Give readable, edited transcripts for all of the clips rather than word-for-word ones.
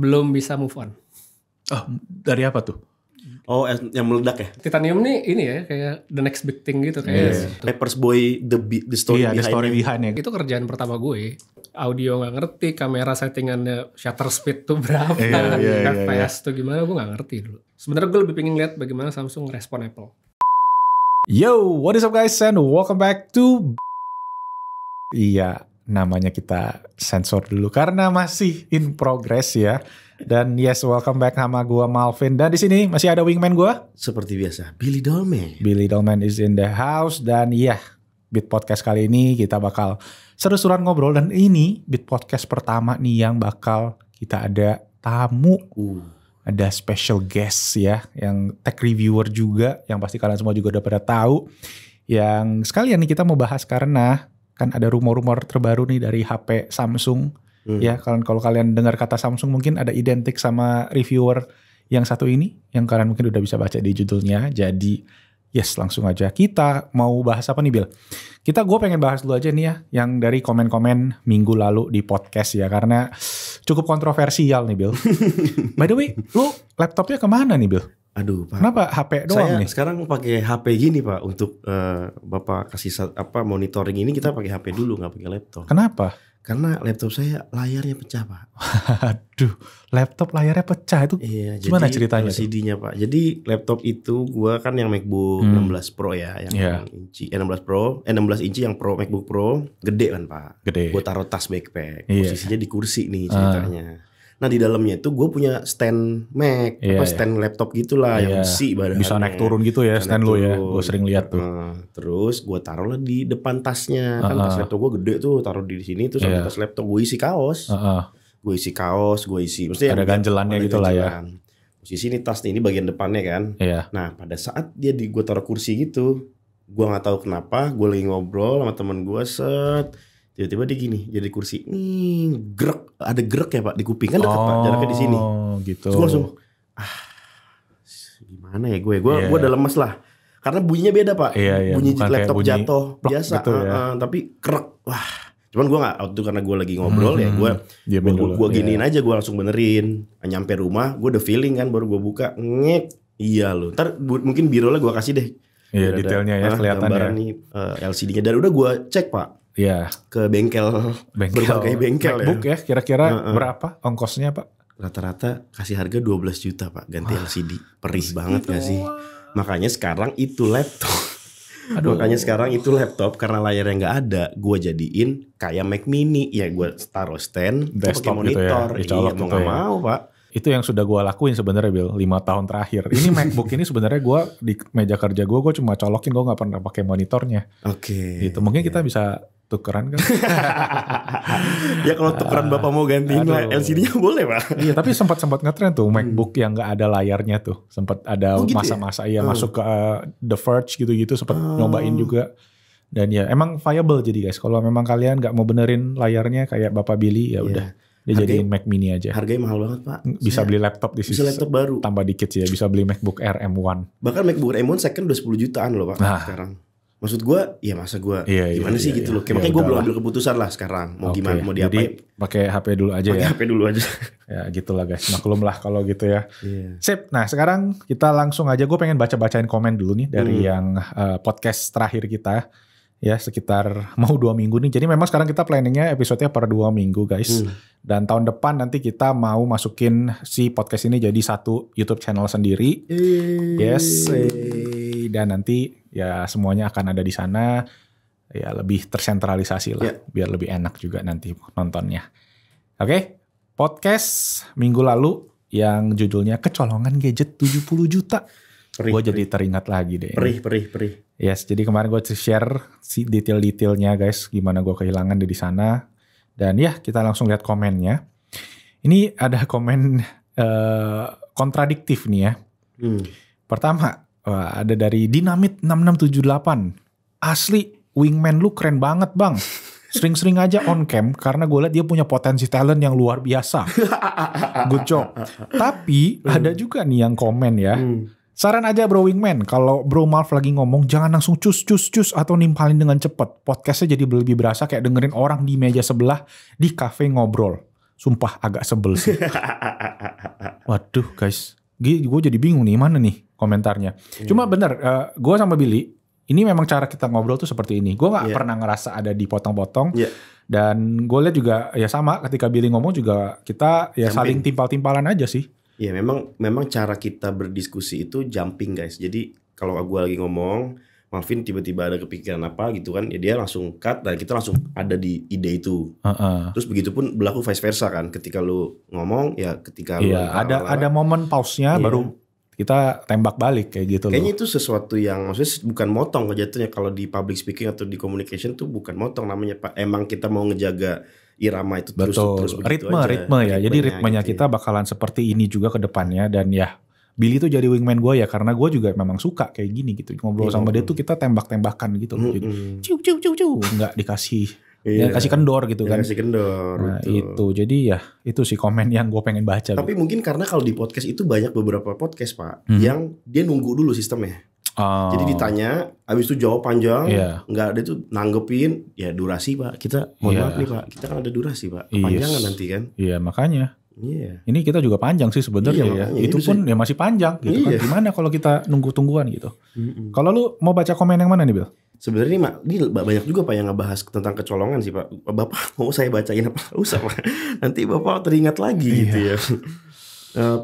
belum bisa move on. Oh, dari apa tuh? Oh, yang meledak ya? Titanium nih ini ya kayak the next big thing gitu kayak. Papers Boy, the story Iya, the story behind it. Itu kerjaan pertama gue. Audio nggak ngerti, kamera settingannya shutter speed tuh berapa, FPS tuh gimana gue nggak ngerti dulu. Sebenarnya gue lebih pengen lihat bagaimana Samsung respon Apple. Yo, what is up guys and welcome back to Iya, namanya kita sensor dulu karena masih in progress ya. Dan yes, welcome back sama gua Malvin. Dan di sini masih ada wingman gua. Seperti biasa, Billy Dolman. Billy Dolman is in the house. Dan iya, Beat Podcast kali ini kita bakal seru-seruan ngobrol. Dan ini Beat Podcast pertama nih yang bakal kita ada tamu. Ada special guest ya, yang tech reviewer juga, yang pasti kalian semua juga udah pada tahu. Yang sekalian nih kita mau bahas karena kan ada rumor-rumor terbaru nih dari HP Samsung. Ya, kalau kalian dengar kata Samsung mungkin ada identik sama reviewer yang satu ini, yang kalian mungkin udah bisa baca di judulnya. Jadi yes, langsung aja. Kita mau bahas apa nih, Bill? Gue pengen bahas dulu aja nih ya, yang dari komen-komen minggu lalu di podcast ya, karena cukup kontroversial nih, Bill. By the way, lu laptopnya kemana nih, Bill? Aduh, Pak. Kenapa HP doang nih? Saya sekarang pakai HP gini, Pak, untuk Bapak kasih monitoring ini kita pakai HP dulu, nggak pakai laptop. Kenapa? Karena laptop saya layarnya pecah, Pak. Aduh, laptop layarnya pecah itu gimana ceritanya? LCD-nya, Pak. Jadi laptop itu gua kan yang MacBook 16 Pro ya, yang inci 16 inci yang Pro, MacBook Pro, gede kan, Pak. Gede. Gua taruh tas backpack. Posisinya di kursi nih ceritanya. Nah di dalamnya itu gue punya stand Mac, stand laptop gitulah yang besi badannya. Bisa naik turun gitu ya stand lu ya, gue sering lihat tuh. Terus gue taruh lah di depan tasnya, kan tas laptop gue gede tuh, taruh di sini tuh sama tas laptop gue isi kaos. Gue isi, maksudnya ada ganjelannya gitu lah ya. Posisi ini tas nih, ini bagian depannya kan. Nah pada saat gue taruh kursi gitu, gue nggak tahu kenapa, gue lagi ngobrol sama teman gue tiba-tiba dia gini, jadi kursi gerak, ada gerak ya Pak di kuping kan dekat Pak, jaraknya di sini. Gitu. Terus gue langsung gimana ya gue udah lemes lah. Karena bunyinya beda Pak. Bunyi laptop jatuh biasa gitu tapi kerak. Wah, cuman gue nggak waktu karena gue lagi ngobrol ya gue giniin aja, gue langsung benerin. Nyampe rumah gue udah feeling kan, baru gue buka iya loh. Ntar mungkin birolnya gue kasih deh. Iya detailnya ya kelihatan ya. Nih LCD-nya dan udah gue cek Pak. Ke bengkel berbagai bengkel MacBook ya kira-kira berapa ongkosnya Pak? Rata-rata kasih harga 12 juta Pak ganti LCD. Perih banget gak sih? Makanya sekarang itu laptop. Karena layarnya gak ada, gue jadiin kayak Mac Mini. Ya gue taruh stand, pakai monitor. Gitu ya, mau gak mau Pak. Itu yang sudah gue lakuin sebenarnya Bill 5 tahun terakhir. Ini MacBook ini sebenarnya gue di meja kerja gue cuma colokin, gue nggak pernah pakai monitornya. Oke. Gitu mungkin kita bisa tukeran kan? Ya kalau tukeran bapak mau gantiin LCD-nya boleh Pak. Iya tapi sempat ngetren tuh MacBook yang nggak ada layarnya tuh. Sempat ada masa-masa masuk ke The Verge gitu-gitu sempat nyobain juga. Dan ya emang viable jadi guys. Kalau memang kalian nggak mau benerin layarnya kayak Bapak Billy ya udah. Dia jadiin Mac Mini aja. Harganya mahal banget Pak. Bisa beli laptop di sini. Bisa laptop baru. Tambah dikit sih ya. Bisa beli MacBook Air M1. Bahkan MacBook Air M1 second udah 10 jutaan loh Pak sekarang. Maksud gue, ya masa gue gimana sih gitu loh. Makanya gue belum ambil keputusan lah sekarang. Mau gimana, mau diapain. Jadi pakai HP dulu aja ya. Pakai HP dulu aja. Ya gitulah guys. Maklum lah kalau gitu ya. Sip. Nah sekarang kita langsung aja. Gue pengen baca-bacain komen dulu nih. Dari yang podcast terakhir kita. Ya sekitar mau 2 minggu nih. Jadi memang sekarang kita planningnya episodenya per 2 minggu guys. Dan tahun depan nanti kita mau masukin si podcast ini jadi satu YouTube channel sendiri. Yes. Dan nanti ya semuanya akan ada di sana. Ya lebih tersentralisasi lah. Biar lebih enak juga nanti nontonnya. Oke. Podcast minggu lalu yang judulnya Kecolongan Gadget 70 juta. Gue jadi teringat lagi deh. Perih. Yes, jadi kemarin gue share si detail-detailnya guys, gimana gue kehilangan di sana. Dan ya kita langsung lihat komennya. Ini ada komen kontradiktif nih ya. Pertama ada dari Dinamit 6678. Asli wingman lu keren banget bang. Sering-sering aja on cam karena gue lihat dia punya potensi talent yang luar biasa. Good job. Tapi ada juga nih yang komen ya. Saran aja bro wingman, kalau bro Malv lagi ngomong jangan langsung cus atau nimpalin dengan cepet. Podcastnya jadi lebih berasa kayak dengerin orang di meja sebelah di kafe ngobrol. sumpah agak sebel sih. Waduh guys, gue jadi bingung nih mana nih komentarnya. Cuma bener, gue sama Billy, ini memang cara kita ngobrol tuh seperti ini. Gue gak pernah ngerasa ada dipotong-potong. Dan gue lihat juga ya sama ketika Billy ngomong juga kita ya saling timpal-timpalan aja sih. Ya memang cara kita berdiskusi itu jumping guys. Jadi kalau gue lagi ngomong, Malvin tiba-tiba ada kepikiran apa gitu kan, ya dia langsung cut dan kita langsung ada di ide itu. Terus begitupun berlaku vice versa kan. Ketika lu ngomong ya ketika lu ada momen pause-nya baru kita tembak balik kayak gitu. Kayaknya itu sesuatu yang maksudnya bukan motong jatuhnya kalau di public speaking atau di communication tuh bukan motong namanya Pak. Emang kita mau ngejaga irama itu terus ritme ya. Jadi ritmenya gitu kita bakalan seperti ini juga ke depannya dan ya Billy tuh jadi wingman gue ya karena gue juga memang suka kayak gini gitu. Ngobrol sama dia tuh kita tembak-tembakan gitu loh. Jadi ciu enggak dikasih kasih kendor gitu kan. Kasih kendor. Nah itu jadi ya itu sih komen yang gue pengen baca. Tapi mungkin karena kalau di podcast itu banyak beberapa podcast Pak yang dia nunggu dulu sistemnya. Jadi ditanya, habis itu jawab panjang, nggak ada itu nanggepin, ya durasi Pak. Kita mohon maaf nih Pak, kita kan ada durasi Pak, kepanjangan nanti kan. Iya makanya. Ini kita juga panjang sih sebenarnya ya. Itu pun ya masih panjang gitu kan. Gimana kalau kita nunggu-tungguan gitu. Kalau lu mau baca komen yang mana nih Bil? Sebenarnya ini banyak juga Pak yang ngebahas tentang kecolongan sih Pak. Bapak mau saya bacain apa? Usah Pak. Nanti Bapak teringat lagi gitu ya.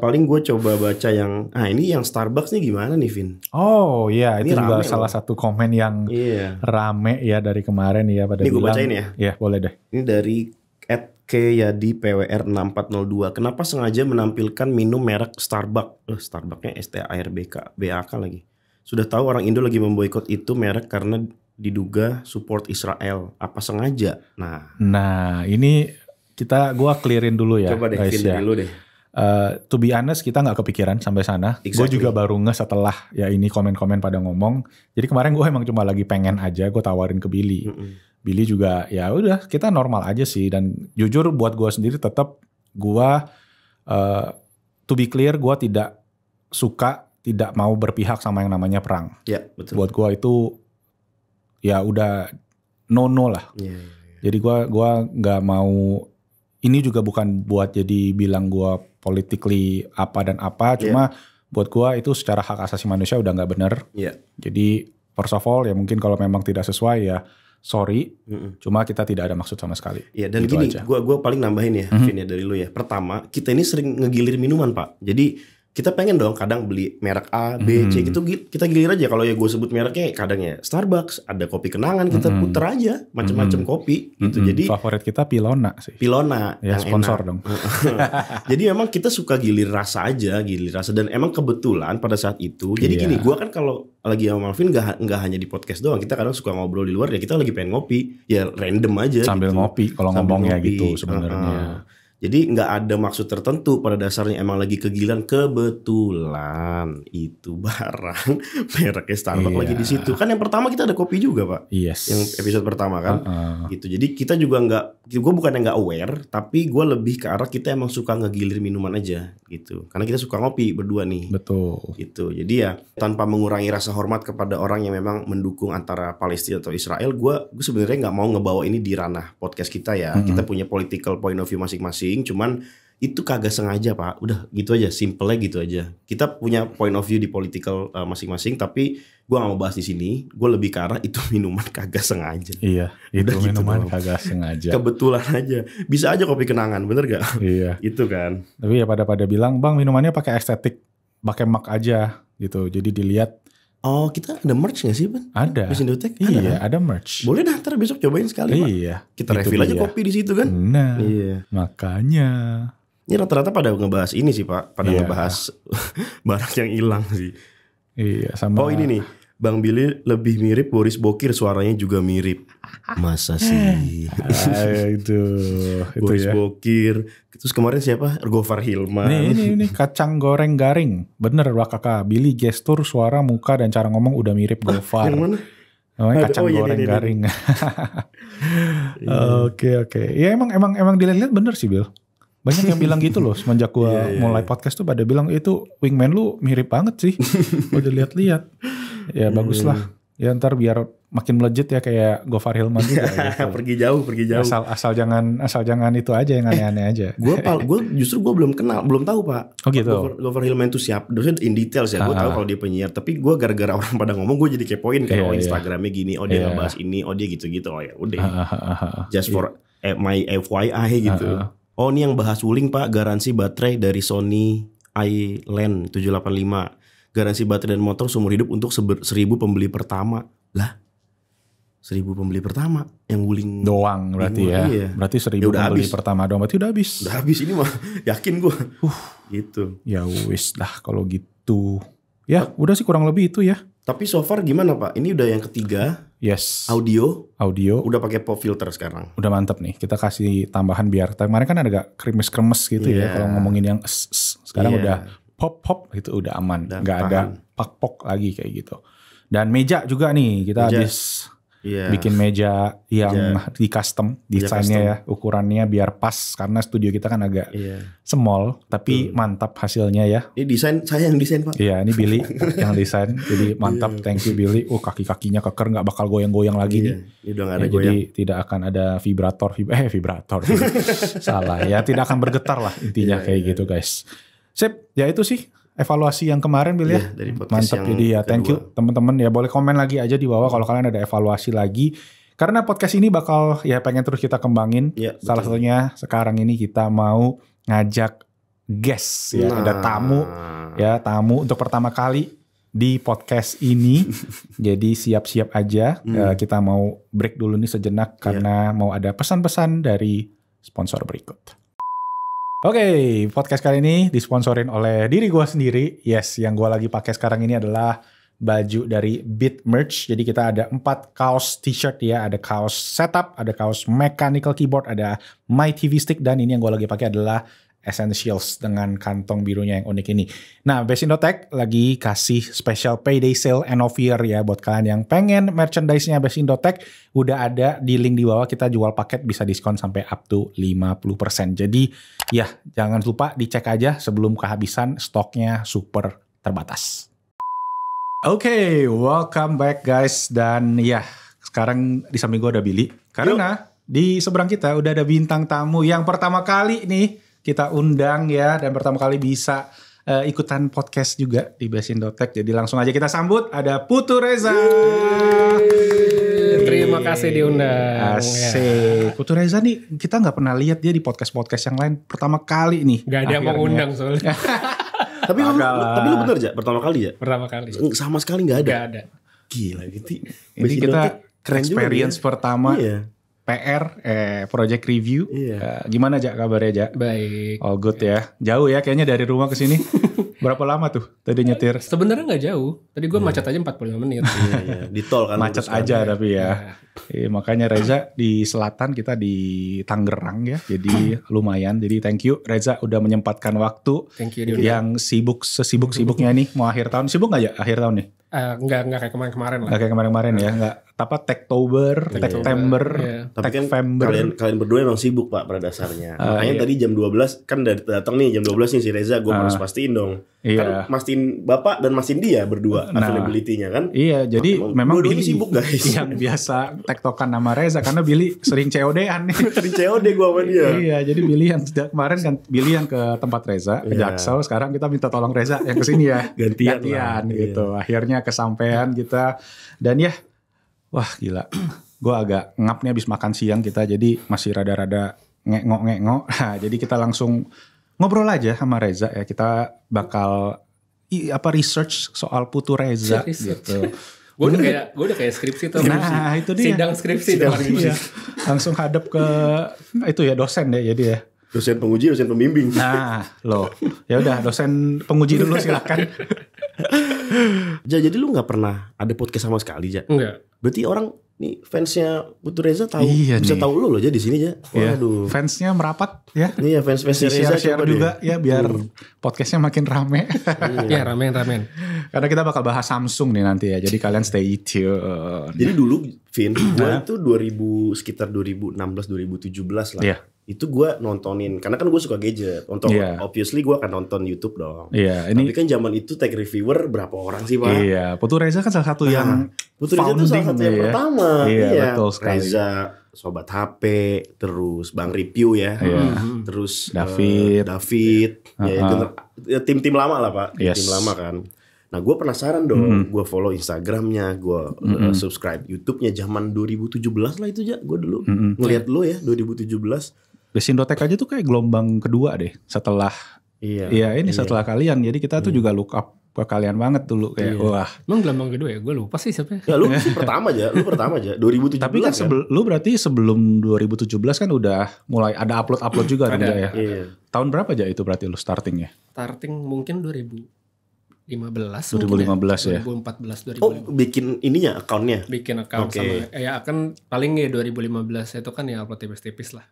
Paling gue coba baca yang ini yang Starbucks nih gimana nih Vin? Oh iya itu juga salah satu komen yang rame ya dari kemarin ya pada ini gue bacain ya? Iya boleh deh. Ini dari @kyadi_pwr6402. Kenapa sengaja menampilkan minum merek Starbucks? Starbucksnya STARBK lagi. Sudah tahu orang Indo lagi memboikot itu merek karena diduga support Israel. Apa sengaja? Nah ini gua clearin dulu ya. Coba deh guys, ya. Dulu deh. To be honest kita gak kepikiran sampai sana. Gue juga baru setelah ya ini komen-komen pada ngomong. Jadi kemarin gue emang cuma lagi pengen aja gue tawarin ke Billy. Billy juga ya udah kita normal aja sih. Dan jujur buat gue sendiri tetap gue to be clear gue tidak mau berpihak sama yang namanya perang. Ya, betul. Buat gue itu ya udah no lah. Jadi gue nggak mau. Ini juga bukan buat jadi bilang gue politically apa dan apa, cuma buat gue itu secara hak asasi manusia udah nggak bener. Jadi first of all ya mungkin kalau memang tidak sesuai ya sorry, cuma kita tidak ada maksud sama sekali. Dan gitu gini, gue paling nambahin ya, Vin ya dari lu ya. Pertama kita ini sering ngegilir minuman Pak, jadi kita pengen dong kadang beli merek A, B, C gitu kita gilir aja. Kalau ya gue sebut mereknya kadang ya Starbucks, ada kopi kenangan kita puter aja macam-macam kopi gitu. Jadi favorit kita Pilona sih. Pilona ya, yang sponsor enak dong. Jadi memang kita suka gilir rasa dan emang kebetulan pada saat itu. Jadi gini, gue kan kalau lagi sama Malvin nggak hanya di podcast doang, kita kadang suka ngobrol di luar ya kita lagi pengen ngopi ya random aja sambil gitu. Ngopi kalau ngomongnya gitu sebenarnya. Jadi nggak ada maksud tertentu pada dasarnya, emang lagi kegilaan kebetulan itu barang mereknya Starbucks lagi di situ. Kan yang pertama kita ada kopi juga Pak. Yang episode pertama kan. Gitu. Jadi kita juga gue bukan yang nggak aware, tapi gue lebih ke arah kita emang suka ngegilir minuman aja gitu. Karena kita suka ngopi berdua nih. Betul. Gitu. Jadi ya tanpa mengurangi rasa hormat kepada orang yang memang mendukung antara Palestina atau Israel, gue sebenarnya nggak mau ngebawa ini di ranah podcast kita ya. Kita punya political point of view masing-masing. Cuman itu kagak sengaja Pak. Udah gitu aja, simple gitu aja. Kita punya point of view di political masing-masing, tapi gue gak mau bahas di sini. Gue lebih ke arah itu minuman kagak sengaja. Iya, itu minuman gitu kagak sengaja. Kebetulan aja. Bisa aja kopi kenangan, bener gak? Iya. Itu kan. Tapi ya pada bilang, "Bang, minumannya pakai estetik, pakai mug aja." gitu. Jadi dilihat. Oh, kita ada merch gak sih, Bang? Ada. Mesin Dotek? Iya, ada merch. Boleh dah, ntar besok cobain sekali, Pak. Iya. Kita refill aja kopi di situ kan? Nah, makanya. Ini rata-rata pada ngebahas ini sih, Pak. Pada ngebahas barang yang hilang sih. Iya, sama. Oh, ini nih. Bang Billy lebih mirip Boris Bokir, suaranya juga mirip. Masa sih? Itu Boris ya. Bokir. Terus kemarin siapa? Gofar Hilman. Ini kacang goreng garing. Bener Wak Kakak. Billy gestur, suara, muka, dan cara ngomong udah mirip Gofar. Yang mana? Kacang goreng garing. Oke. Ya emang dilihat bener sih Bill. Banyak yang bilang gitu loh semenjak gua mulai podcast tuh pada bilang itu wingman lu mirip banget sih. Udah lihat-lihat. Ya bagus lah. Ya ntar biar makin melejit ya kayak Gofar Hilman juga. Gitu. pergi jauh. Asal jangan itu aja yang aneh-aneh aja. Gue justru belum tahu Pak. Oh gitu. Gofar Hilman itu siapa? Dosen in details ya. Gue tahu kalau dia penyiar. Tapi gue gara-gara orang pada ngomong gue jadi kepoin kayak Instagramnya gini. Oh dia ngebahas ini. Oh dia gitu-gitu. Oh ya udah. Just for my FYI gitu. Oh ini yang bahas wuling Pak. Garansi baterai dari Sony iLand 785. Garansi baterai dan motor seumur hidup untuk 1.000 pembeli pertama. Lah 1.000 pembeli pertama yang wuling doang berarti ya. Iya. Berarti 1.000 pembeli pertama doang. Berarti udah habis. Udah habis ini mah yakin gue. Gitu. Ya wis dah kalau gitu. Ya udah sih kurang lebih itu ya. Tapi so far gimana Pak? Ini udah yang ketiga. Yes. Audio. Udah pakai pop filter sekarang. Udah mantep nih. Kita kasih tambahan biar kemarin kan agak kremes-kremes gitu ya. Kalau ngomongin yang sekarang udah pop itu udah aman. Nggak ada pak-pok lagi kayak gitu. Dan meja juga nih kita habis bikin meja yang di custom desainnya ya, ukurannya biar pas karena studio kita kan agak small tapi mantap hasilnya ya. Ini desain saya yang desain Pak. Iya ini Billy yang desain jadi mantap. Thank you Billy. Kaki-kakinya keker nggak bakal goyang-goyang lagi nih. Ini udah nggak ada goyang. Jadi tidak akan ada vibrator. Salah ya, tidak akan bergetar lah intinya kayak gitu guys. Sip ya itu sih. Evaluasi yang kemarin Billy ya, mantap. Jadi ya thank you teman-teman ya, boleh komen lagi aja di bawah kalau kalian ada evaluasi lagi karena podcast ini bakal ya pengen terus kita kembangin. Salah satunya sekarang ini kita mau ngajak guest ya, ada tamu untuk pertama kali di podcast ini. Jadi siap-siap aja. Kita mau break dulu nih sejenak karena mau ada pesan-pesan dari sponsor berikut. Oke, podcast kali ini disponsorin oleh diri gue sendiri. Yes, yang gue lagi pakai sekarang ini adalah baju dari Beat Merch. Jadi kita ada 4 kaos t-shirt ya. Ada kaos setup, ada kaos mechanical keyboard, ada My TV Stick. Dan ini yang gue lagi pakai adalah Essentials dengan kantong birunya yang unik ini. Nah, Besindo-Tech lagi kasih special payday sale end of year ya. Buat kalian yang pengen merchandise-nya Besindo-Tech, udah ada di link di bawah. Kita jual paket bisa diskon sampai up to 50%. Jadi ya jangan lupa dicek aja sebelum kehabisan, stoknya super terbatas. Oke, welcome back guys. Dan ya sekarang di samping gue ada Billy. Karena di seberang kita udah ada bintang tamu yang pertama kali nih kita undang ya, dan pertama kali bisa ikutan podcast juga di Besindo-Tech. Jadi langsung aja kita sambut, ada Putu Reza. Terima kasih diundang. Asik. Putu Reza nih kita nggak pernah lihat dia di podcast-podcast yang lain, pertama kali nih. Gak ada yang mau undang soalnya. Tapi lu bener aja pertama kali ya? Pertama kali. Sama sekali nggak ada. Gak ada. Gila gitu. Ini kita experience pertama. Iya. PR, project review. Gimana Jak kabarnya Jak? Baik. All good ya. Jauh ya kayaknya dari rumah ke sini. Berapa lama tuh tadi nyetir? Sebenarnya nggak jauh. Tadi gue macet aja 45 menit. Di tol kan. Macet aja tapi ya. Makanya Reza di selatan, kita di Tangerang ya. Jadi lumayan. Jadi thank you Reza udah menyempatkan waktu. Thank you. Yang sesibuk-sibuknya nih. Mau akhir tahun. Sibuk gak ya akhir tahun nih? Enggak kayak kemarin-kemarin lah. Gak kayak kemarin-kemarin ya. Enggak Techtober, Techtember, Kalian berdua emang sibuk Pak pada dasarnya. Makanya tadi jam 12 kan datang nih jam 12 nih si Reza, gue harus pastiin dong. Kan mastiin Bapak dan mastiin dia berdua availability-nya kan. Iya, jadi memang Billy sibuk guys. Yang biasa tektokan nama Reza karena Billy sering COD-an nih. Sering COD gue sama dia. Iya, jadi Billy yang kemarin kan Billy yang ke tempat Reza, ke Jaksel, sekarang kita minta tolong Reza yang kesini ya. Gantian gitu. Akhirnya kesampean kita. Dan ya wah gila, gue agak ngap nih abis makan siang kita, jadi masih rada-rada ngengok. Nah, jadi kita langsung ngobrol aja sama Reza ya. Kita bakal research soal Putu Reza gitu. Gue udah kayak skripsi tuh. Nah itu dia. Sidang skripsi. Iya. Langsung hadap ke itu ya dosen deh jadi ya. Dosen penguji, dosen pembimbing. Nah loh, ya udah dosen penguji dulu silakan. Jadi lu nggak pernah ada podcast sama sekali Ja? Enggak. Berarti orang nih fansnya Putu Reza tahu, bisa tahu lu loh Ja di sini Ja. Waduh. Fansnya merapat ya. Iya fansnya Reza share juga ya biar podcastnya makin rame. Ya ramen. Karena kita bakal bahas Samsung nih nanti ya. Jadi kalian stay tune. Jadi dulu Vin, gue itu sekitar 2016 2017 lah. Iya. itu gue nontonin karena kan gue suka gadget. Untuk obviously gue akan nonton YouTube dong. Tapi kan zaman itu tech reviewer berapa orang sih Pak? Putu Reza kan salah satu yang Putu Reza itu salah satu yang pertama. Betul sekali. Reza, Sobat HP, terus Bang Review ya, terus David, ya tim-tim lama lah Pak, tim lama kan. Nah gue penasaran dong, gue follow Instagramnya, gue subscribe YouTube-nya zaman 2017 lah itu gue dulu ngeliat lo ya 2017. Desindotek aja tuh kayak gelombang kedua deh setelah setelah kalian. Jadi kita tuh juga look up ke kalian banget dulu kayak wah. Emang gelombang kedua ya? Gue lupa sih siapa. Ya lu sih pertama aja, 2017. Tapi kan lu berarti sebelum 2017 kan udah mulai ada upload juga kan ya. Tahun berapa aja itu berarti lu startingnya? Starting mungkin 2015 ya. 2014 2015. Oh, bikin ininya akunnya. Bikin akun sama akan paling ya 2015 itu kan ya upload tipis-tipis lah.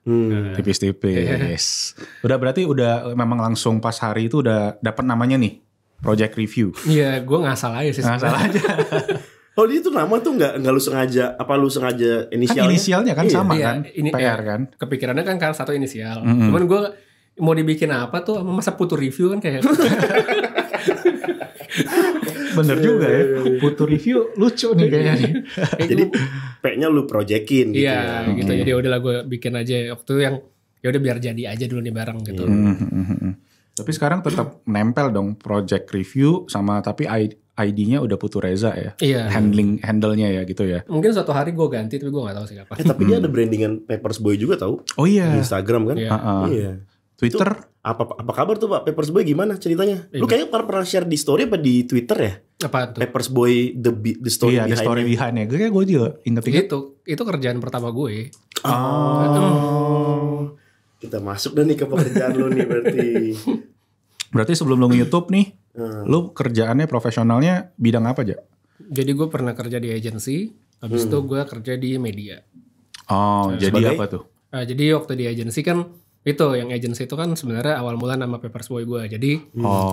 Tipis-tipis. Udah berarti memang langsung pas hari itu udah dapat namanya nih, Project Review. Iya, gue ngasal aja sih. Ngasal aja. Oh, dia tuh nama tuh enggak lu sengaja, apa lu sengaja inisialnya? Kan inisialnya kan sama kan? PR kan. Kepikirannya kan satu inisial. Cuman gue mau dibikin apa tuh, masa Putu Review kan kayak bener juga ya. Putu Review lucu nih kayaknya. Jadi P-nya lu projekin gitu. Iya, gitu. Jadi udahlah gue bikin aja waktu yang ya udah biar jadi aja dulu nih bareng gitu. Tapi sekarang tetap nempel dong Project Review sama tapi ID-nya udah Putu Reza ya. Iya. Handle-nya ya gitu ya. Mungkin suatu hari gue ganti tapi gue gak tahu sih kapan. Tapi dia ada brandingan Papers Boy juga tahu. Oh iya. Di Instagram kan. Iya. Twitter. Itu, apa kabar tuh Pak Papers Boy gimana ceritanya? Lu kayaknya pernah share di story apa di Twitter ya? Apa tuh? Papers Boy the story behind. Iya, the story behind-nya. Gue juga inget-inget. Itu kerjaan pertama gue. Kita masuk nih ke pekerjaan lu nih berarti. Berarti sebelum lu nge-YouTube nih, lu kerjaannya profesionalnya bidang apa aja? Jadi gue pernah kerja di agency, habis itu gue kerja di media. Oh, jadi apa tuh? Jadi waktu di agency kan itu yang agency itu kan sebenarnya awal mula nama Papers Boy gue. Jadi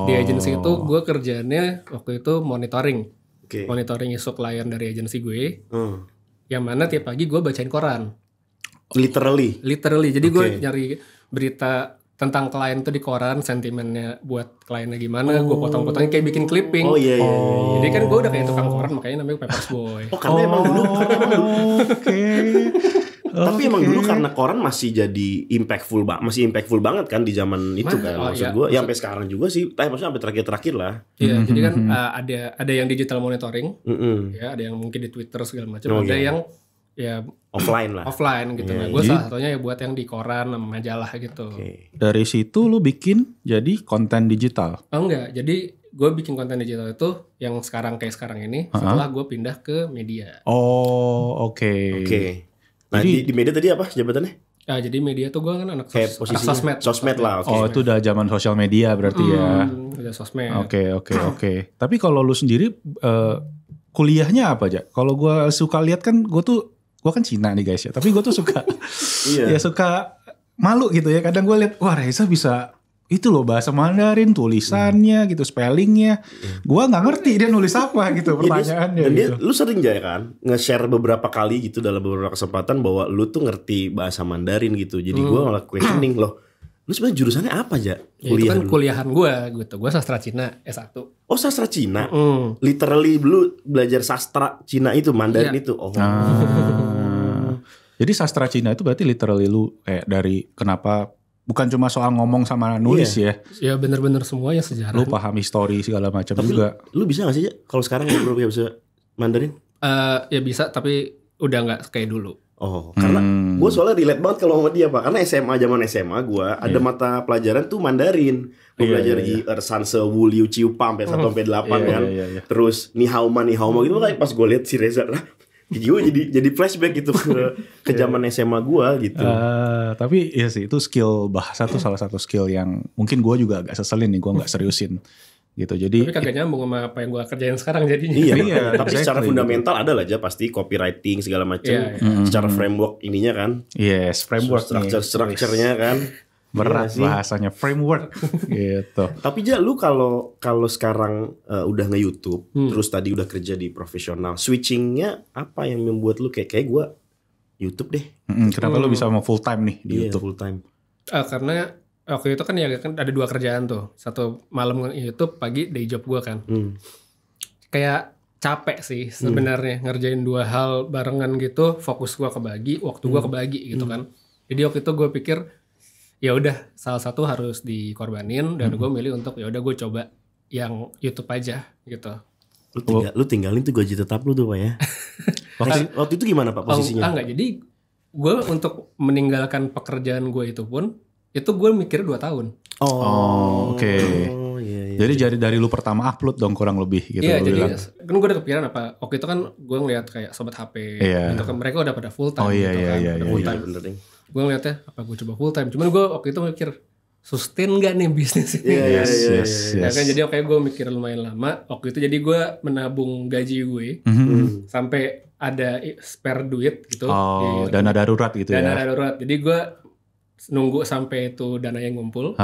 di agency itu gue kerjaannya waktu itu monitoring. Monitoring isu klien dari agency gue. Yang mana tiap pagi gue bacain koran. Literally. Jadi gue nyari berita tentang klien tuh di koran, sentimennya buat kliennya gimana, gue potong-potongin kayak bikin clipping. Jadi kan gue udah kayak tukang koran, makanya namanya Papers Boy. Karena emang dulu. Tapi emang dulu karena koran masih jadi impactful banget kan di zaman itu kan. Maksud gue, ya sampai sekarang juga sih. Maksudnya sampai terakhir lah. Iya, jadi kan ada yang digital monitoring, ya, ada yang mungkin di Twitter segala macam, ada yang ya offline gitu. Nah, gue salah satunya ya buat yang di koran sama majalah gitu. Dari situ lu bikin jadi konten digital? Oh enggak, jadi gue bikin konten digital itu yang sekarang ini setelah gue pindah ke media. Oh, oke. Nah, jadi, di media tadi apa jabatannya? Jadi media tuh gue kan anak sosmed lah. Oh, itu udah zaman sosial media berarti ya. Udah sosmed. Oke. Tapi kalau lu sendiri kuliahnya apa aja? Kalau gue suka lihat kan gue kan Cina nih guys ya. Tapi gue tuh suka ya suka malu gitu ya. Kadang gue lihat wah Reza bisa itu loh bahasa Mandarin, tulisannya gitu, spellingnya. Gua nggak ngerti dia nulis apa gitu pertanyaannya. Dan gitu. Lu sering aja kan nge-share beberapa kali gitu dalam beberapa kesempatan bahwa lu tuh ngerti bahasa Mandarin gitu. Jadi gua malah questioning loh. Lu sebenarnya jurusannya apa aja? Itu kan kuliahan gua gitu. Gua sastra Cina S1. Oh, sastra Cina. Literally lu belajar sastra Cina itu, Mandarin itu. Jadi sastra Cina itu berarti literally lu kayak dari kenapa bukan cuma soal ngomong sama nulis ya. Ya bener-bener semuanya sejarah. Lu paham histori segala macam juga. Lu bisa gak sih ya kalau sekarang ngobrol bisa Mandarin? Ya bisa tapi udah gak kayak dulu. Karena gue soalnya relate banget kalau sama dia Pak. Karena zaman SMA gue ada mata pelajaran tuh Mandarin. Gue belajar di Ersanse Wu Liu Ciu Pam sampai 1 sampai 8 kan. Terus Ni Hao Ma gitu kan pas gue lihat si Reza lah. Gue jadi flashback gitu ke zaman SMA gue gitu. Tapi iya sih itu skill bahasa tuh salah satu skill yang mungkin gue juga agak seselin nih, gue nggak seriusin gitu. Jadi tapi kagak nyambung sama apa yang gue kerjain sekarang jadinya. Iya, tapi secara fundamental ada lah aja pasti copywriting segala macam. Secara framework ininya kan. Yes, framework. Structure-nya kan. Berat bahasanya framework gitu. Tapi lu kalau sekarang udah nge-YouTube terus tadi udah kerja di profesional, switchingnya apa yang membuat lu kayak gue YouTube deh. Kenapa lu bisa mau full time nih di YouTube? Full time. Karena waktu itu kan ya kan ada 2 kerjaan tuh. Satu malam YouTube, pagi day job gue kan. Kayak capek sih sebenarnya ngerjain 2 hal barengan gitu. Fokus gue kebagi, waktu gue kebagi gitu kan. Jadi waktu itu gue pikir ya udah salah satu harus dikorbanin dan gue milih untuk ya udah gue coba yang YouTube aja gitu. Lu tinggalin tuh gaji tetap lu tuh Pak ya. Waktu itu gimana Pak posisinya? Enggak, jadi gue untuk meninggalkan pekerjaan gue itu pun itu gue mikir 2 tahun. Oke. Iya. Jadi dari lu pertama upload dong kurang lebih gitu. Iya, jadi kan gue udah kepikiran apa waktu itu kan gue ngeliat kayak sobat HP gitu kan mereka udah pada full time gitu kan. Iya, full time. Gue ngeliatnya apa gue coba full time. Cuman gue waktu itu mikir sustain gak nih bisnis ini? Yes. Ya kan, jadi gue mikir lumayan lama. Waktu itu jadi gue menabung gaji gue sampai ada spare duit gitu. Dana darurat gitu Dana darurat. Jadi gue nunggu sampai itu dana yang ngumpul.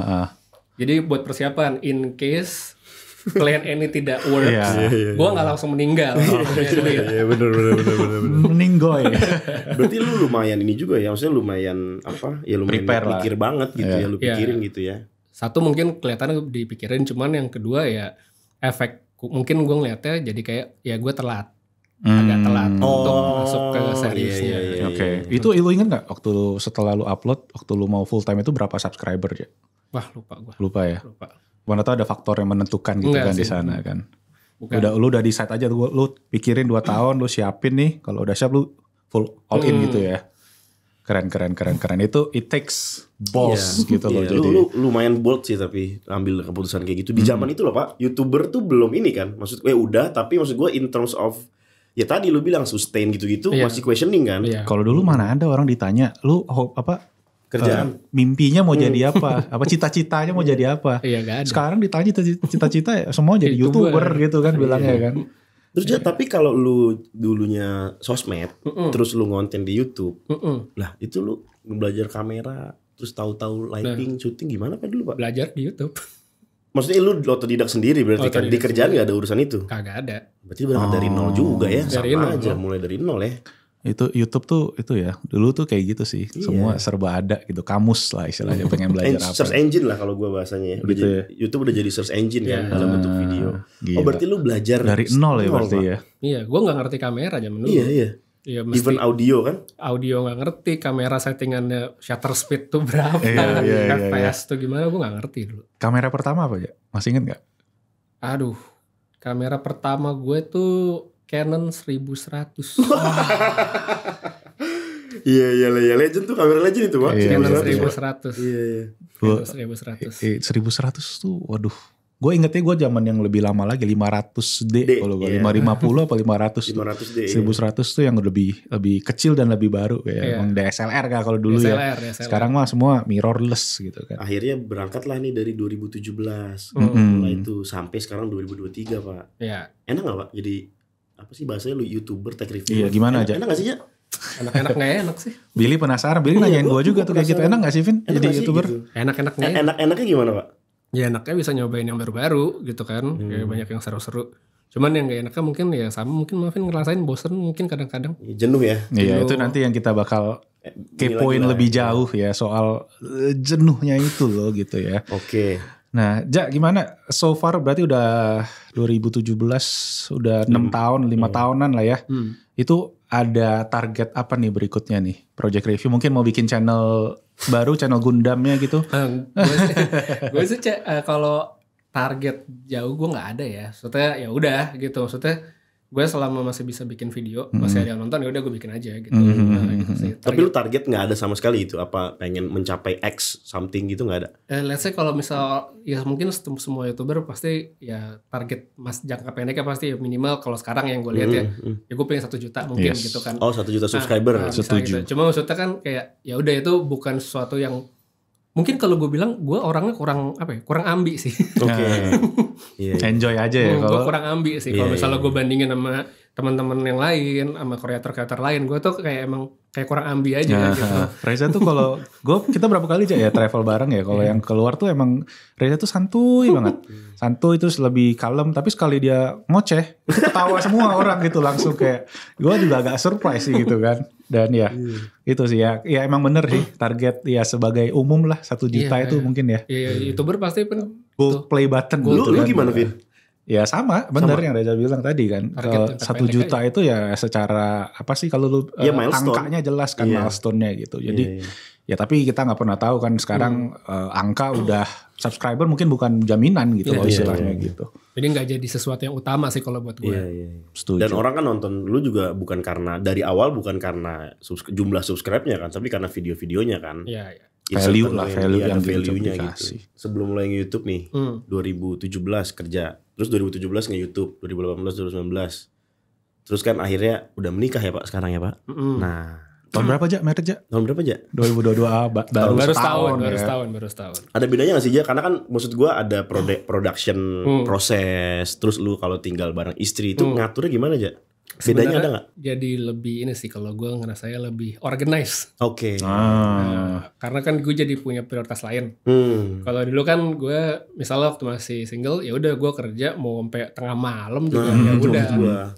Jadi buat persiapan in case plan ini tidak works, gue nggak langsung meninggal. Iya benar. Meninggoy. Berarti lu lumayan ini juga ya, maksudnya lumayan apa? Ya lumayan mikir banget gitu ya, lu pikirin gitu ya. Satu mungkin kelihatannya dipikirin, cuman yang kedua ya efek mungkin gue ngeliatnya jadi kayak ya gue telat. Agak telat untuk masuk ke seriusnya. Oke. Itu lu ingat nggak waktu setelah lu upload, waktu lu mau full time itu berapa subscriber ya? Wah lupa gue. Lupa ya. Mana tahu ada faktor yang menentukan gitu kan di sana kan. Bukan. Lu udah decide aja lu pikirin 2 tahun lu siapin nih, kalau udah siap lu full all in gitu ya. Keren. Itu it takes balls gitu loh. Jadi lu lumayan bold sih tapi ambil keputusan kayak gitu di zaman itu loh Pak. YouTuber tuh belum ini kan. Maksud gue udah, tapi maksud gue in terms of ya tadi lu bilang sustain gitu-gitu masih questioning kan. Kalau dulu mana ada orang ditanya lu apa kerjaan mimpinya mau jadi apa cita-citanya mau jadi apa. Gak ada. Sekarang ditanya cita-cita ya semua jadi YouTuber gitu kan bilangnya kan. Terus tapi kalau lu dulunya sosmed terus lu ngonten di YouTube lah itu lu belajar kamera terus tahu-tahu lighting syuting gimana Pak dulu Pak? Belajar di YouTube. Maksudnya lu otodidak sendiri berarti kan di kerjaan gak ada urusan itu? Kagak ada. Berarti berangkat dari nol juga ya, dari sama nol, aja mulai dari nol ya. Itu YouTube tuh itu ya dulu tuh kayak gitu sih, semua serba ada gitu, kamus lah istilahnya pengen belajar apa. Search engine lah kalau gue bahasanya ya. Gitu ya. YouTube udah jadi search engine kan dalam bentuk video. Gila. Berarti lu belajar dari nol ya berarti Pak. Ya. Iya, gue nggak ngerti kamera zaman dulu. Iya. Ya, even audio kan? Audio nggak ngerti, kamera settingannya shutter speed tuh berapa, FPS tuh gimana, gue nggak ngerti dulu. Kamera pertama apa ya? Masih inget nggak? Aduh, kamera pertama gue tuh Canon 1100. Iya legend tuh, kamera legend itu Pak. Canon 1100. Iya. 1100. 1100 tuh waduh. Gue ingetnya gue zaman yang lebih lama lagi 500D kalau gue 550 apa 500 500D. 1100 tuh yang lebih kecil dan lebih baru kayak emang DSLR kan kalau dulu DSLR. Sekarang mah semua mirrorless gitu kan. Akhirnya berangkatlah nih dari 2017. Mulai itu sampai sekarang 2023 Pak. Iya. Enak gak Pak? Jadi apa sih bahasanya lu YouTuber tech review? Iya gimana aja? Enak gak sih ya? Enak gak enak sih? Billy penasaran, Billy nanyain gue juga tuh kayak gitu. Enak gak sih Vin jadi YouTuber? Gitu. Enaknya gimana Pak? Ya enaknya bisa nyobain yang baru-baru gitu kan. Kayak banyak yang seru-seru. Cuman yang gak enaknya mungkin ya sama, mungkin Marvin ngerasain bosen mungkin kadang-kadang. Jenuh ya? Iya itu nanti yang kita bakal kepoin lebih jauh ya soal jenuhnya itu loh gitu ya. Oke. Nah, Jak gimana? So far berarti udah 2017, udah 6 tahun, 5 tahunan lah ya. Itu ada target apa nih berikutnya nih? Project Review mungkin mau bikin channel baru, channel Gundamnya gitu? Gue sih kalau target jauh gue nggak ada ya. Maksudnya ya udah gitu. Maksudnya gue selama masih bisa bikin video, masih ada yang nonton ya udah gue bikin aja gitu. Gitu sih. Tapi lu target nggak ada sama sekali itu? Apa pengen mencapai X something gitu nggak ada? Let's say kalau misal ya mungkin semua YouTuber pasti ya target jangka pendeknya pasti minimal kalau sekarang yang gue lihat ya gue pengen 1 juta mungkin gitu kan. Oh 1 juta subscriber. Setuju. Gitu. Cuma maksudnya kan kayak ya udah itu bukan sesuatu yang mungkin kalau gue bilang gue orangnya kurang ambi sih. Oke. Enjoy aja ya. Gue kurang ambi sih. Kalau misalnya gue bandingin sama teman-teman yang lain sama kreator lain, gue tuh kayak emang kayak kurang ambi aja gitu. Reza tuh kalau kita berapa kali aja ya travel bareng ya, kalau yang keluar tuh emang Reza tuh santuy banget, santuy terus lebih kalem, tapi sekali dia ngoceh itu ketawa semua orang gitu langsung, kayak gue juga agak surprise sih gitu kan. Dan ya itu sih ya emang bener sih target ya sebagai umum lah 1 juta itu mungkin ya. Iya, YouTuber pasti gold play button. Lu gimana Vin? Ya sama, benar yang Reza bilang tadi kan. 1 juta itu ya secara apa sih kalau lu angkanya jelas kan, milestone-nya gitu. Jadi ya tapi kita nggak pernah tahu kan sekarang angka udah subscriber mungkin bukan jaminan gitu loh istilahnya gitu. Jadi nggak jadi sesuatu yang utama sih kalau buat gue. Setuju. Dan orang kan nonton lu juga bukan karena dari awal bukan karena jumlah subscribe-nya kan, tapi karena video-videonya kan. Iya. Value lah, value yang value-nya gitu. Sebelum mulai nge-YouTube nih, 2017 kerja, terus 2017 nge-YouTube, 2018, 2019. Terus kan akhirnya udah menikah ya Pak sekarang ya Pak. Nah, tahun berapa aja married aja? Tahun berapa aja? 2022 baru setahun. Ada bedanya gak sih Ja? Karena kan maksud gue ada production proses, terus lu kalau tinggal bareng istri itu ngaturnya gimana Ja? Bedanya ada gak? Jadi lebih ini sih kalau gue ngerasanya lebih organize. Oke. Karena kan gue jadi punya prioritas lain. Kalau dulu kan gue misalnya waktu masih single ya udah gue kerja mau sampai tengah malam juga ya udah.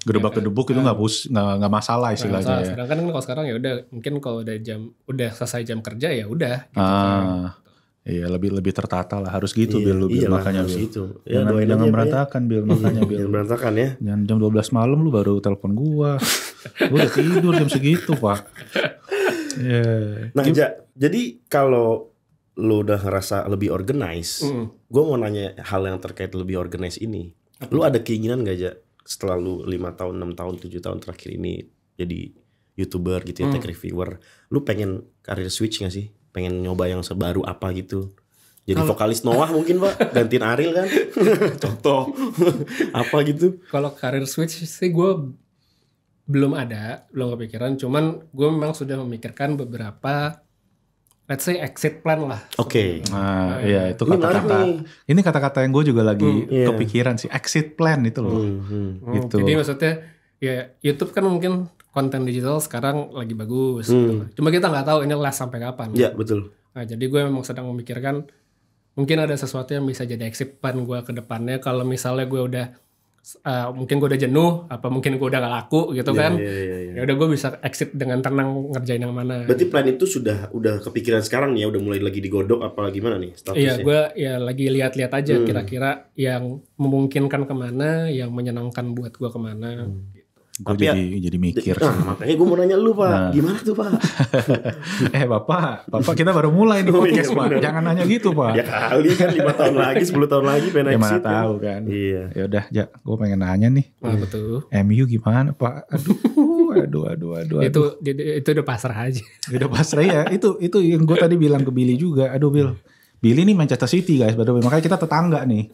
Gedebak-gedebuk itu nggak masalah istilahnya. Sedangkan kan kalau sekarang ya udah mungkin kalau udah selesai jam kerja ya udah. Gitu kan. Iya lebih tertata lah, harus gitu Bil, makanya Bil. Gitu. Ya, jangan berantakan Bil, makanya Bil. Jangan berantakan ya. Jangan jam 12 malam lu baru telepon gua. Gua udah tidur jam segitu Pak. Nah jadi kalau lu udah ngerasa lebih organize, gua mau nanya hal yang terkait lebih organize ini. Lu ada keinginan gak Ja setelah lu 5 tahun, 6 tahun, 7 tahun terakhir ini jadi YouTuber gitu ya, tech reviewer, lu pengen karir switch gak sih? Pengen nyoba yang sebaru apa gitu? Jadi vokalis Noah mungkin Pak, gantiin Ariel kan? Contoh apa gitu? Kalau karir switch sih gue belum kepikiran. Cuman gue memang sudah memikirkan beberapa, let's say exit plan lah. Oke. Nah, iya itu kata-kata. Ini kata-kata yang gue juga lagi kepikiran sih. Exit plan itu loh. Gitu. Jadi maksudnya ya YouTube kan mungkin konten digital sekarang lagi bagus gitu. Cuma kita nggak tahu ini last sampai kapan. Iya betul. Nah jadi gue memang sedang memikirkan mungkin ada sesuatu yang bisa jadi exit plan gue ke depannya. Kalau misalnya gue udah mungkin gue udah jenuh, apa mungkin gue udah gak laku gitu kan. Ya udah gue bisa exit dengan tenang ngerjain yang mana. Berarti plan itu udah kepikiran sekarang nih ya, udah mulai lagi digodok apa gimana nih statusnya? Iya gue ya lagi lihat-lihat aja kira-kira yang memungkinkan kemana, yang menyenangkan buat gue kemana. Gue jadi mikir. Makanya gue mau nanya lu Pak, gimana tuh Pak? Bapak kita baru mulai nih podcast Pak. Jangan nanya gitu Pak. Ya kali kan 5 tahun lagi, 10 tahun lagi pengen exit. Gimana tahu kan. Iya. Ya udah, gue pengen nanya nih. Betul. MU gimana Pak? Aduh. Itu udah pasrah aja. Udah pasrah ya. Itu yang gue tadi bilang ke Billy juga. Aduh Bill. Billy nih Manchester City guys, makanya kita tetangga nih.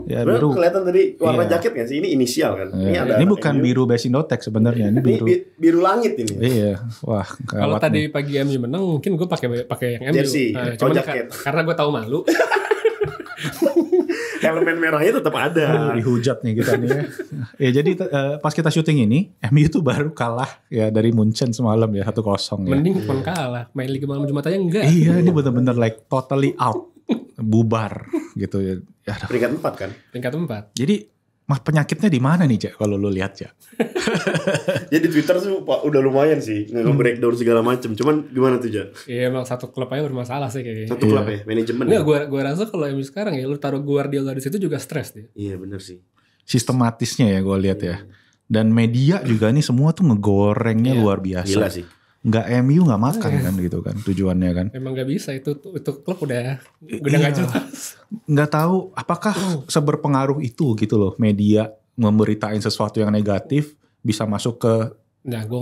Ya, biru. Kelihatan tadi warna jaket kan sih, ini inisial kan. Ini bukan biru Besindotek sebenarnya, ini biru. Biru langit ini. Iya, wah. Kalau tadi pagi MU menang, mungkin gue pakai yang MU. Jersey, cuman jaket. Karena gue tahu malu. Elemen merahnya tetap ada. Dihujat nih kita nih ya. Ya jadi pas kita syuting ini, MU tuh baru kalah ya dari Munchen semalam ya 1-0 ya. Mending pun kalah, main Liga malam Jumat aja enggak. Iya, ini bener-bener like totally out. Bubar gitu ya. Peringkat 4 kan? Peringkat 4. Jadi penyakitnya di mana nih, Cak? Kalau lu lihat, Cak. Jadi Twitter tuh udah lumayan sih, nge-breakdown segala macem. Cuman gimana tuh, Cak? Iya, emang satu klub aja bermasalah sih kayaknya. Satu klub ya, manajemen. Enggak, gue rasa kalau MU sekarang ya lu taruh Guardiola di situ juga stres dia. Iya, benar sih. Sistematisnya ya gue lihat ya. Dan media juga nih semua tuh ngegorengnya luar biasa. Gila sih. Nggak MU nggak makan kan gitu kan tujuannya kan. Emang nggak bisa itu klub udah nggak jelas. Nggak tahu apakah seberpengaruh itu gitu loh media memberitain sesuatu yang negatif bisa masuk ke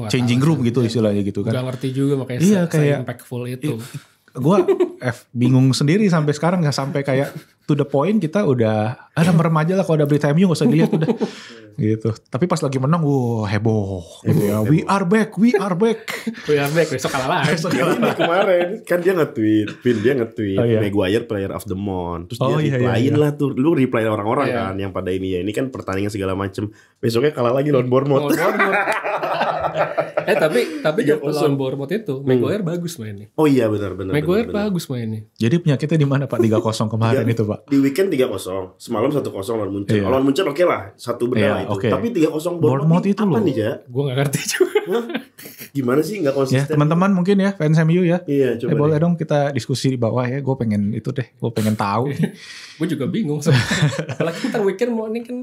changing room gitu istilahnya gitu kan. Gak ngerti juga makanya kayak impactful itu. bingung sendiri sampai sekarang, nggak sampai kayak to the point kita udah merem aja lah kalau ada berita MU nggak usah dilihat udah gitu. Tapi pas lagi menang, heboh. Ya. We are back. Besok kalah lagi. Kemarin kan dia nge-tweet, Maguire player of the month. Terus dia replyin lah tuh, lu reply orang-orang kan yang pada ini kan pertandingan segala macem. Besoknya kalah lagi lawan Bournemouth. tapi lawan Bournemouth itu Maguire bagus mainnya. Oh iya benar. Maguire bagus mainnya. Jadi penyakitnya di mana Pak? 3-0 kemarin itu Pak. Di weekend 3-0, semalam 1-0 lawan Munchen. Lawan Munchen oke lah, satu benda itu. Okay. Tapi 3-0 Bournemouth itu apa nih, Ja? Gue gak ngerti juga. Gimana sih gak konsisten? Ya, teman-teman mungkin ya, fans MU ya. Iya, coba boleh dong kita diskusi di bawah ya. Gue pengen itu deh, gue pengen tahu. Gue juga bingung. Apalagi ntar weekend mau nih kan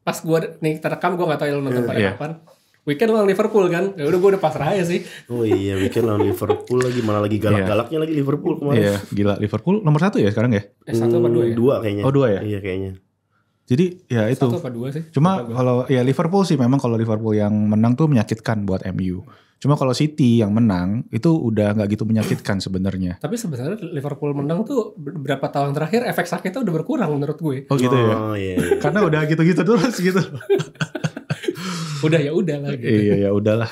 pas gue nih terekam, gue gak tahu lo nonton pada kapan. Weekend lawan Liverpool kan, ya udah gue udah pasrah aja sih. Oh iya, weekend lawan Liverpool lagi, malah lagi galak-galaknya lagi Liverpool kemarin. Iya, gila Liverpool nomor 1 ya sekarang ya? 1 apa 2 ya? 2 kayaknya. Oh 2 ya? Iya kayaknya. Jadi ya itu. 1 apa 2 sih? Cuma kalau ya Liverpool sih memang kalau Liverpool yang menang tuh menyakitkan buat MU. Cuma kalau City yang menang itu udah nggak gitu menyakitkan sebenarnya. Tapi sebenarnya Liverpool menang tuh beberapa tahun terakhir efek sakitnya udah berkurang menurut gue. Oh gitu ya? Iya. Karena udah gitu-gitu terus gitu. Udah ya udahlah gitu. Iya ya udahlah.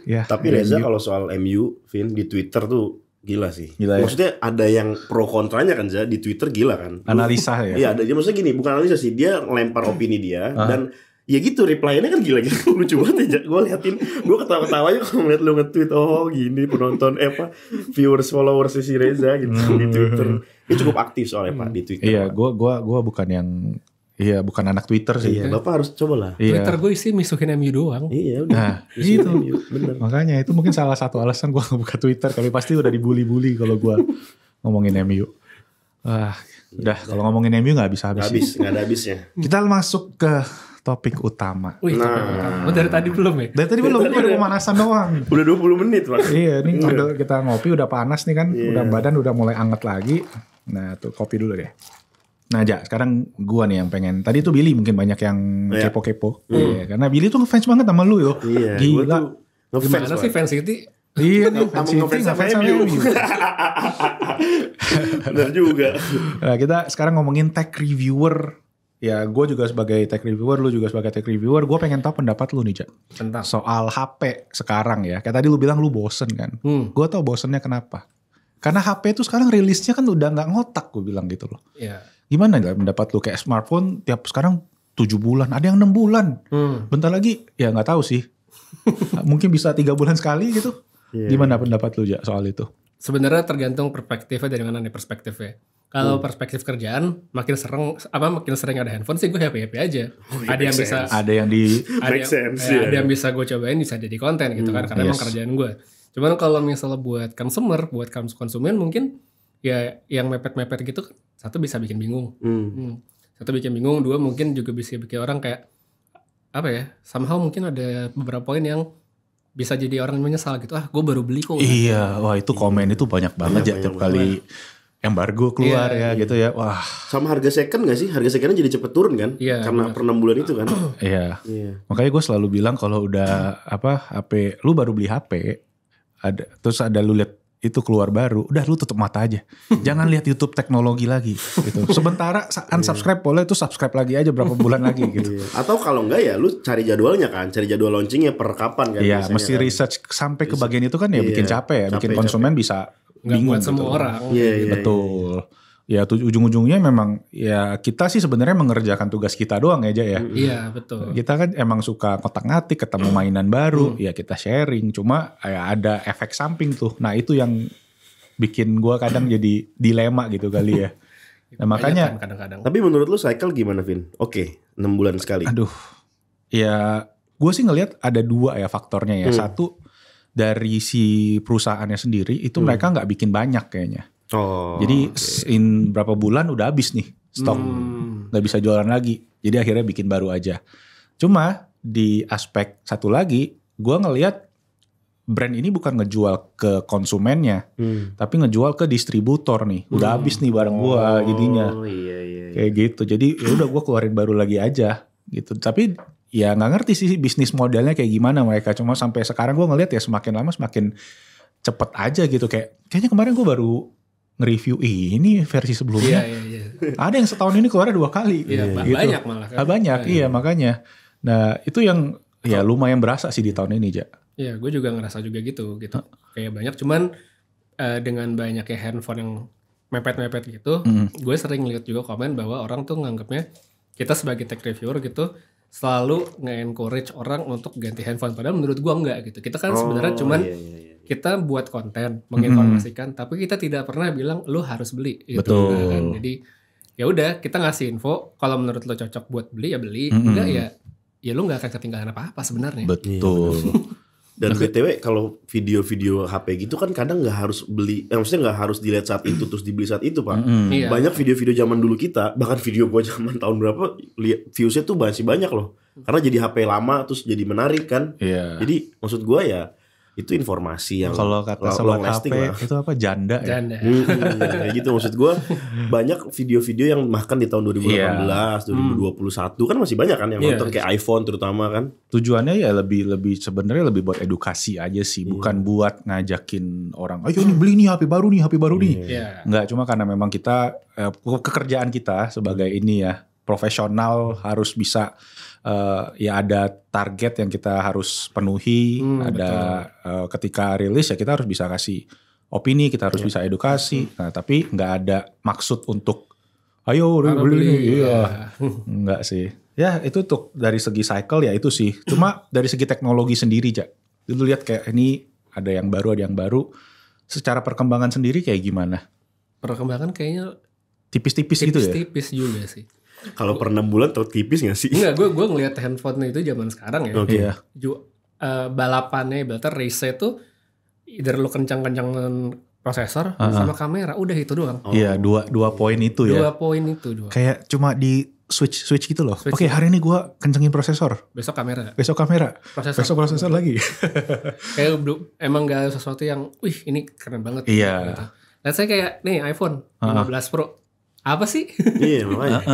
Ya. Tapi Reza kalau soal MU, Vin, di Twitter tuh gila sih. Gila ya? Maksudnya ada yang pro kontranya kan, Za, di Twitter gila kan. Analisa ya. Iya, ada. Maksudnya gini, bukan analisa sih, dia lempar opini dia dan ya gitu reply-nya kan gila-gila. Lucu banget ya, gue liatin, gue ketawa-ketawa aja kalau ngeliat lu nge-tweet, oh gini penonton viewers followers si Reza gitu di Twitter. Dia cukup aktif soalnya Pak di Twitter. Iya, gue bukan yang bukan anak Twitter sih. Iya, Bapak harus coba lah. Twitter gue isi misuhin MU doang. Iya, udah. Nah, itu. Bener. Makanya itu mungkin salah satu alasan gue gak buka Twitter. Kali pasti udah dibully-bully kalau gue ngomongin MU. Udah kalau ngomongin MU gak habis. Gak ada habisnya. Kita masuk ke topik utama. Wih, dari tadi belum ya? Dari tadi belum, udah pemanasan doang. Udah 20 menit Pak. Iya, ini kita ngopi udah panas nih kan. Udah badan udah mulai anget lagi. Nah tuh kopi dulu deh. Nah Ja, sekarang gua nih yang pengen. Tadi tuh Billy mungkin banyak yang kepo-kepo. Iya, karena Billy tuh ngefans banget sama lu yo. Iya, gila. Gimana sih fans City? Iya nih, fans City ngefans sama MU. Benar juga. Nah, kita sekarang ngomongin tech reviewer. Ya, gue juga sebagai tech reviewer, lu juga sebagai tech reviewer. Gue pengen tahu pendapat lu nih, Ja. Tentang soal HP sekarang ya. Kayak tadi lu bilang lu bosen kan. Gue tau bosennya kenapa. Karena HP itu sekarang rilisnya kan udah gak ngotak, gue bilang gitu loh. Iya. Gimana pendapat lu kayak smartphone tiap sekarang 7 bulan, ada yang 6 bulan. Bentar lagi ya gak tahu sih. Mungkin bisa 3 bulan sekali gitu. Gimana pendapat lu Ja soal itu? Sebenarnya tergantung perspektifnya dari mana nih perspektifnya. Kalau perspektif kerjaan makin sering ada handphone sih gue happy aja. Ada yang bisa gue cobain bisa jadi konten gitu kan karena emang kerjaan gue. Cuman kalau misalnya buat consumer, buat konsumen mungkin ya yang mepet-mepet gitu satu bisa bikin bingung. Satu bikin bingung, dua mungkin juga bisa bikin orang kayak apa ya? Somehow mungkin ada beberapa poin yang bisa jadi orang menyesal gitu. Gue baru beli kok. Iya, wah itu komen itu banyak banget ya tiap kali embargo keluar gitu ya. Wah. Sama harga second gak sih? Harga secondnya jadi cepet turun kan? Iya, karena per 6 bulan itu kan. Iya. Makanya gue selalu bilang kalau udah HP, lu baru beli HP, terus ada lu lihat itu keluar baru, udah lu tutup mata aja. Jangan lihat YouTube teknologi lagi gitu. Sementara unsubscribe boleh, tuh subscribe lagi aja berapa bulan lagi gitu. Atau kalau enggak ya lu cari jadwalnya kan, cari jadwal launchingnya per kapan kan. Iya, mesti kan. Research sampai ke bagian itu kan ya bikin capek ya, bikin konsumen bisa bingung buat semua gitu. orang. Betul. Ya ujung-ujungnya memang ya kita sih sebenarnya mengerjakan tugas kita doang aja ya. Iya betul. Kita kan emang suka kotak-ngatik, ketemu mainan baru, ya kita sharing. Cuma ya ada efek samping tuh. Nah itu yang bikin gue kadang jadi dilema gitu kali ya. Nah makanya. Kan, kadang-kadang. Tapi menurut lu cycle gimana Vin? Oke, 6 bulan sekali. Aduh, ya gue sih ngelihat ada 2 ya faktornya ya. Satu dari si perusahaannya sendiri itu mereka nggak bikin banyak kayaknya. Jadi in berapa bulan udah habis nih stok, nggak bisa jualan lagi. Jadi akhirnya bikin baru aja. Cuma di aspek satu lagi, gue ngelihat brand ini bukan ngejual ke konsumennya, tapi ngejual ke distributor nih. Udah habis nih barang gue jadinya, kayak gitu. Jadi ya udah gue keluarin baru lagi aja gitu. Tapi ya nggak ngerti sih bisnis modelnya kayak gimana mereka. Cuma sampai sekarang gue ngelihat ya semakin lama semakin cepet aja gitu. Kayaknya kemarin gue baru nge-review ini versi sebelumnya. Ada yang setahun ini keluar 2 kali. Gitu. Banyak malah kan. Banyak, iya makanya. Nah itu yang ya lumayan berasa sih di tahun ini, Ja. Iya, gue juga ngerasa juga gitu. Kayak banyak, cuman dengan banyaknya handphone yang mepet-mepet gitu, gue sering lihat juga komen bahwa orang tuh nganggapnya kita sebagai tech reviewer gitu selalu nge-encourage orang untuk ganti handphone. Padahal menurut gue enggak gitu. Kita kan sebenarnya cuman kita buat konten, menginformasikan, tapi kita tidak pernah bilang lu harus beli. Gitu. Betul. Kan? Jadi ya udah kita ngasih info. Kalau menurut lo cocok buat beli ya beli, enggak ya lu nggak akan ketinggalan apa-apa sebenarnya. Betul. Dan BTW kalau video-video HP gitu kan kadang nggak harus beli, maksudnya nggak harus dilihat saat itu terus dibeli saat itu, Pak. Banyak video-video zaman dulu kita, bahkan video gua zaman tahun berapa, viewsnya tuh masih banyak loh. Karena jadi HP lama terus jadi menarik kan. Jadi maksud gua ya itu informasi yang kalau kata sobat HP lah. Itu apa janda ya? Kayak gitu maksud gue. Banyak video-video yang bahkan di tahun 2018, 2021 kan masih banyak kan yang nonton kayak iPhone terutama kan. Tujuannya ya lebih sebenarnya lebih buat edukasi aja sih, bukan buat ngajakin orang, ayo nih beli nih HP baru nih. Enggak, cuma karena memang kita pekerjaan kita sebagai ini ya profesional harus bisa ya ada target yang kita harus penuhi, ada ketika rilis ya kita harus bisa kasih opini, kita harus bisa edukasi. Nah tapi nggak ada maksud untuk ayo beli. Nggak sih. Ya itu tuh dari segi cycle ya itu sih. Cuma dari segi teknologi sendiri dulu lihat kayak ini ada yang baru. Secara perkembangan sendiri kayak gimana? Perkembangan kayaknya tipis-tipis gitu ya? Tipis juga sih. Kalau per 6 bulan tau tipis gak sih? Enggak, gue ngeliat handphone itu zaman sekarang ya. Balapannya, berarti race-nya tuh either lu kencang-kencangan prosesor sama kamera, udah itu doang. Iya, dua poin itu ya. 2 poin itu. Kayak cuma di switch gitu loh. Oke, hari ini gue kencengin prosesor. Besok kamera. Besok prosesor lagi. Kayak emang gak sesuatu yang, wih ini keren banget. Iya. Gitu. Dan saya kayak, nih iPhone 15 Pro. Apa sih? Iya makanya.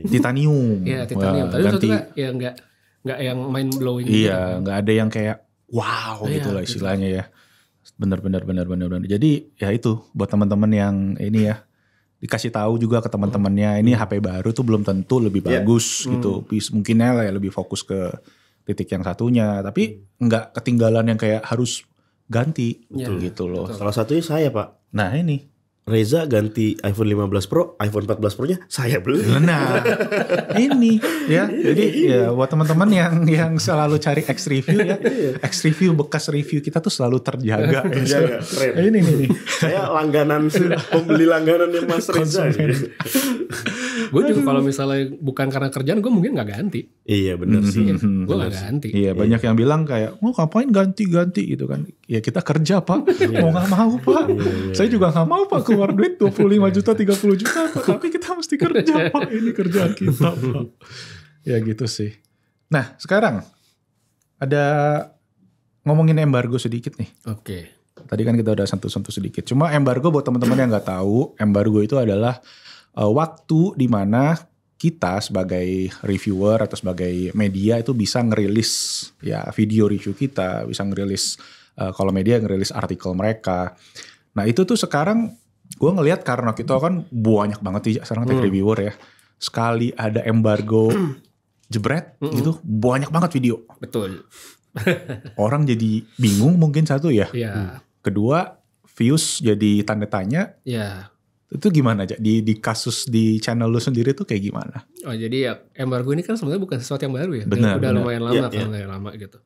Titanium. Iya titanium. Tapi maksudnya ya nggak yang mind blowing. Iya, nggak ada yang kayak wow gitu lah istilahnya ya. Bener. Jadi ya itu buat teman-teman yang ini ya dikasih tahu juga ke teman-temannya ini HP baru tuh belum tentu lebih bagus gitu. Mungkinnya lah ya lebih fokus ke titik yang satunya. Tapi nggak ketinggalan yang kayak harus ganti gitu loh. Salah satunya saya Pak. Nah ini. Reza ganti iPhone 15 Pro, iPhone 14 Pro-nya saya beli. Nah, ini ya. Jadi ya buat teman-teman yang selalu cari X review ya. X review bekas review kita tuh selalu terjaga. Keren. Ini. Saya pembeli langganannya Mas Reza. Gue juga kalau misalnya bukan karena kerjaan gue mungkin nggak ganti. Iya benar sih. Gue nggak ganti. Iya banyak yang bilang kayak mau ngapain ganti gitu kan. Ya kita kerja Pak. Mau nggak mau Pak. Saya juga nggak mau Pak keluar duit 25 juta 30 juta Pak. Tapi kita mesti kerja Pak. Ini kerjaan kita Pak. Ya gitu sih. Nah sekarang ada ngomongin embargo sedikit nih. Oke. Tadi kan kita udah sentuh-sentuh sedikit. Cuma embargo buat teman-teman yang nggak tahu, embargo itu adalah waktu di mana kita sebagai reviewer atau sebagai media itu bisa ngerilis ya video review kita, bisa ngerilis kalau media ngerilis artikel mereka. Nah itu tuh sekarang gue ngelihat karena kita kan banyak banget sih sekarang tech reviewer ya. Sekali ada embargo jebret gitu banyak banget video. Betul. Orang jadi bingung mungkin satu ya. Iya. Kedua views jadi tanda tanya. Iya. Itu gimana aja di kasus di channel lu sendiri tuh kayak gimana? Oh jadi ya embargo ini kan sebenarnya bukan sesuatu yang baru ya. Benar, udah lumayan lama lumayan lama gitu.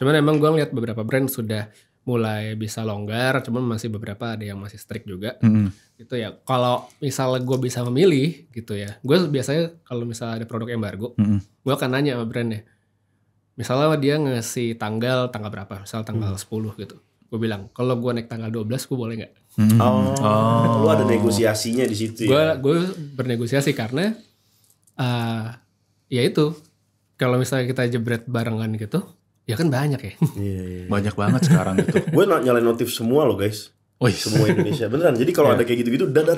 Cuman emang gue ngeliat beberapa brand sudah mulai bisa longgar, cuman masih beberapa ada yang masih strict juga. Gitu ya. Kalau misalnya gue bisa memilih gitu ya, gue biasanya kalau misalnya ada produk embargo, gue akan nanya sama brandnya. Misalnya dia ngasih tanggal berapa, misal tanggal 10 gitu. Gue bilang, kalau gue naik tanggal 12, gue boleh nggak? Lu ada negosiasinya di situ ya? Gue bernegosiasi karena ya itu, kalau misalnya kita jebret barengan gitu, ya kan banyak ya. Banyak banget sekarang gitu. Gue nyalain notif semua loh guys. Semua Indonesia beneran. Jadi kalau ada kayak gitu-gitu dadar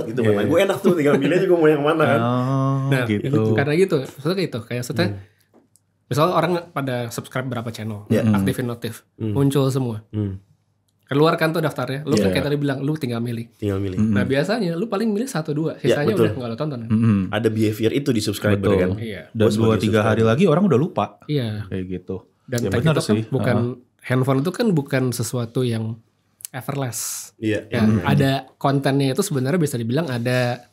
gitu. Gue enak tuh tinggal pilih aja gue mau yang mana kan. Nah gitu. Karena gitu. Maksudnya itu kayak misalnya orang pada subscribe berapa channel, aktifin notif, muncul semua. keluar kan tuh daftarnya. Lu kan kayak tadi bilang, lu tinggal milih. Nah biasanya lu paling milih 1-2, sisanya udah gak lu tonton. Ada behavior itu di subscriber kan. Dan 2-3 hari lagi orang udah lupa. Iya. Kayak gitu. Dan benar sih. Bukan handphone itu kan bukan sesuatu yang everlast. Iya. Ada kontennya itu sebenarnya bisa dibilang ada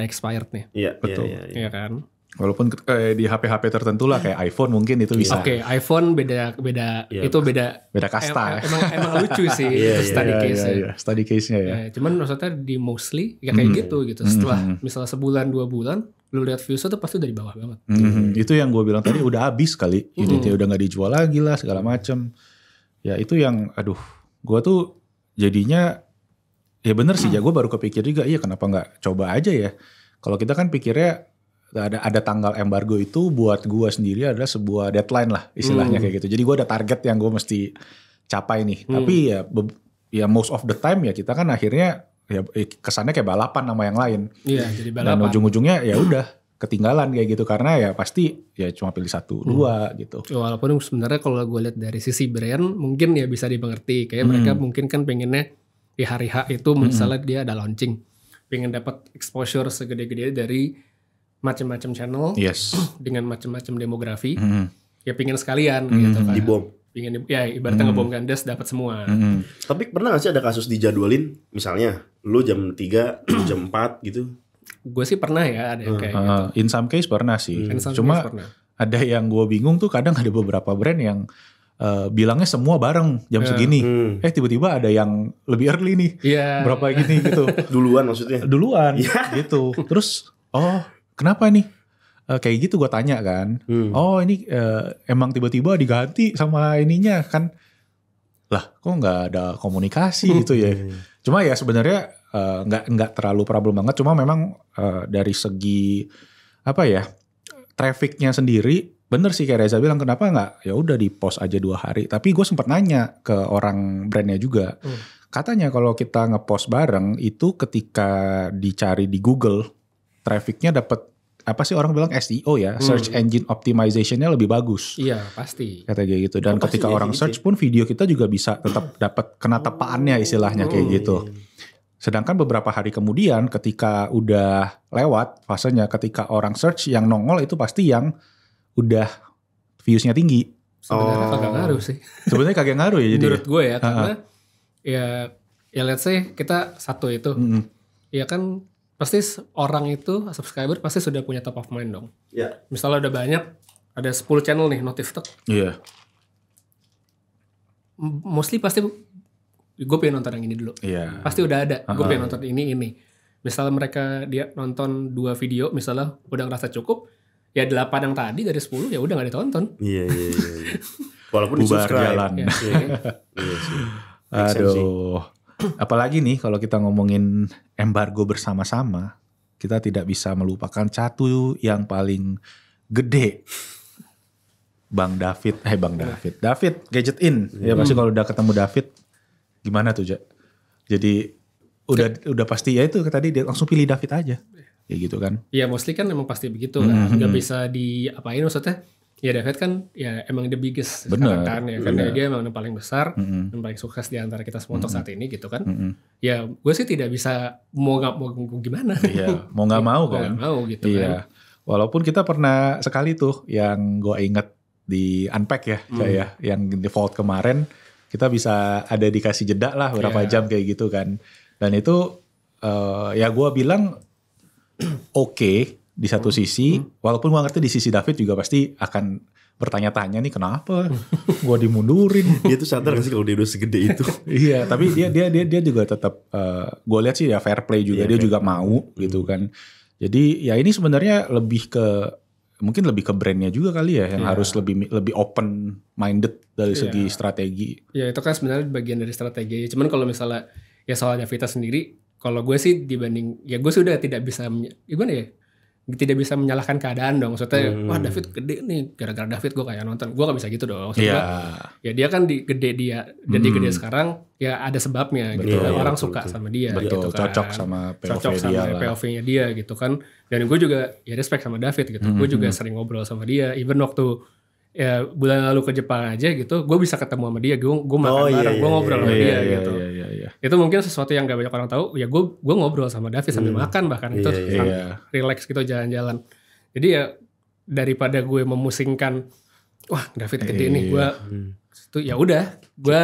expired-nya. Iya. Betul. Iya kan. Walaupun di HP-HP tertentu lah kayak iPhone mungkin itu bisa. Oke, iPhone beda itu beda kasta. Emang lucu sih study case-nya. Study case-nya ya. Cuman maksudnya di mostly ya kayak gitu. Setelah misalnya sebulan 2 bulan lu lihat views-nya tuh pasti udah di bawah banget. Itu yang gue bilang tadi udah habis kali. Unitnya udah gak dijual lagi lah segala macem. Ya itu yang gue tuh jadinya ya bener sih ya gue baru kepikir juga iya kenapa gak coba aja ya. Kalau kita kan pikirnya ada tanggal embargo itu buat gue sendiri adalah sebuah deadline lah istilahnya kayak gitu. Jadi gue ada target yang gue mesti capai nih. Tapi ya most of the time ya kita kan akhirnya ya kesannya kayak balapan sama yang lain. Iya, jadi balapan. Dan ujung-ujungnya ya udah ketinggalan kayak gitu karena ya pasti ya cuma pilih 1-2 gitu. Walaupun sebenarnya kalau gue lihat dari sisi brand mungkin ya bisa dimengerti. Kayak mereka mungkin kan pengennya di hari H itu misalnya dia ada launching, pengen dapat exposure segede-gede dari macam-macam channel dengan macam-macam demografi, ya pingin sekalian gitu kan. Dibom. Pingin ya ibaratnya ngebom gandes dapat semua. Tapi pernah gak sih ada kasus dijadwalin, misalnya lu jam 3, lu jam 4 gitu? Gue sih pernah ya ada yang kayak gitu. In some case pernah sih. Cuma ada yang gue bingung tuh kadang ada beberapa brand yang bilangnya semua bareng jam segini. Tiba-tiba ada yang lebih early nih. Berapa gini gitu. Duluan maksudnya? Duluan gitu. Terus kenapa nih? Kayak gitu gue tanya kan. Ini emang tiba-tiba diganti sama ininya kan. Lah kok gak ada komunikasi gitu ya. Cuma ya sebenarnya gak terlalu problem banget. Cuma memang dari segi trafficnya sendiri. Bener sih kayak Reza bilang kenapa gak ya udah di post aja 2 hari. Tapi gue sempat nanya ke orang brandnya juga. Katanya kalau kita ngepost bareng itu ketika dicari di Google trafficnya dapat apa sih orang bilang SEO ya, search engine optimization-nya lebih bagus. Iya pasti. Kata kayak gitu. Dan ketika orang search pun video kita juga bisa tetap dapat kena tepaannya istilahnya kayak gitu. Sedangkan beberapa hari kemudian ketika udah lewat fasenya, ketika orang search yang nongol itu pasti yang udah views-nya tinggi. Sebenarnya kagak ngaruh sih. Sebenarnya kagak ngaruh ya jadi. Menurut gue ya karena ya let's say kita satu itu. Ya kan pasti orang itu subscriber pasti sudah punya top of mind dong. Iya. Misalnya udah banyak, ada 10 channel nih notif tek. Iya. Mostly pasti gue pengen nonton yang ini dulu. Iya. Pasti udah ada. Gue pengen nonton ini. Misalnya dia nonton 2 video, misalnya udah ngerasa cukup, ya 8 yang tadi dari 10 ya udah nggak ditonton. Iya. Walaupun di subscribe. Jalan. Iya sih. Aduh. Apalagi nih kalau kita ngomongin embargo bersama-sama, kita tidak bisa melupakan satu yang paling gede. Bang David, David Gadget In. Ya pasti kalau udah ketemu David, gimana tuh, Ja? Jadi udah pasti ya itu tadi dia langsung pilih David aja. Kayak gitu kan. Iya mostly kan emang pasti begitu kan. Gak bisa diapain maksudnya. Ya David kan ya emang the biggest sekarang kan ya. Karena dia emang yang paling besar. Yang paling sukses di antara kita semua untuk saat ini gitu kan. Ya gue sih tidak bisa mau gimana. Iya mau gak mau kan. Mau gitu kan. Walaupun kita pernah sekali tuh yang gue inget di Unpack ya. Yang default kemarin. Kita bisa ada dikasih jeda lah berapa jam kayak gitu kan. Dan itu ya gue bilang oke. Di satu sisi, walaupun gue ngerti di sisi David juga pasti akan bertanya-tanya nih kenapa gue dimundurin. Dia tuh sadar gak sih kalau dia udah segede itu? Iya, tapi dia juga tetap, gue lihat sih ya fair play juga, dia juga mau gitu kan. Jadi ya ini sebenarnya mungkin lebih ke brandnya juga kali ya, yang harus lebih open minded dari segi strategi. Ya itu kan sebenarnya bagian dari strategi. Cuman kalau misalnya ya soal Davita sendiri, kalau gue sih dibanding, ya gue sudah tidak bisa, gimana ya? Tidak bisa menyalahkan keadaan dong. Maksudnya, wah David gede nih, gara-gara David gue kayak nonton. Gue gak bisa gitu dong. Maksudnya, ya dia kan gede dia, dan dia gede sekarang, ya ada sebabnya gitu kan. Orang suka sama dia gitu kan. Cocok sama POV-nya dia gitu kan. Dan gue juga ya respect sama David gitu. Gue juga sering ngobrol sama dia. Even waktu ya bulan lalu ke Jepang aja gitu, gue bisa ketemu sama dia, gue makan bareng, gue ngobrol sama dia gitu. Itu mungkin sesuatu yang gak banyak orang tahu. Ya gue ngobrol sama David sambil makan bahkan itu relax gitu jalan-jalan. Jadi ya daripada gue memusingkan, wah David gede nih, gue itu ya udah gue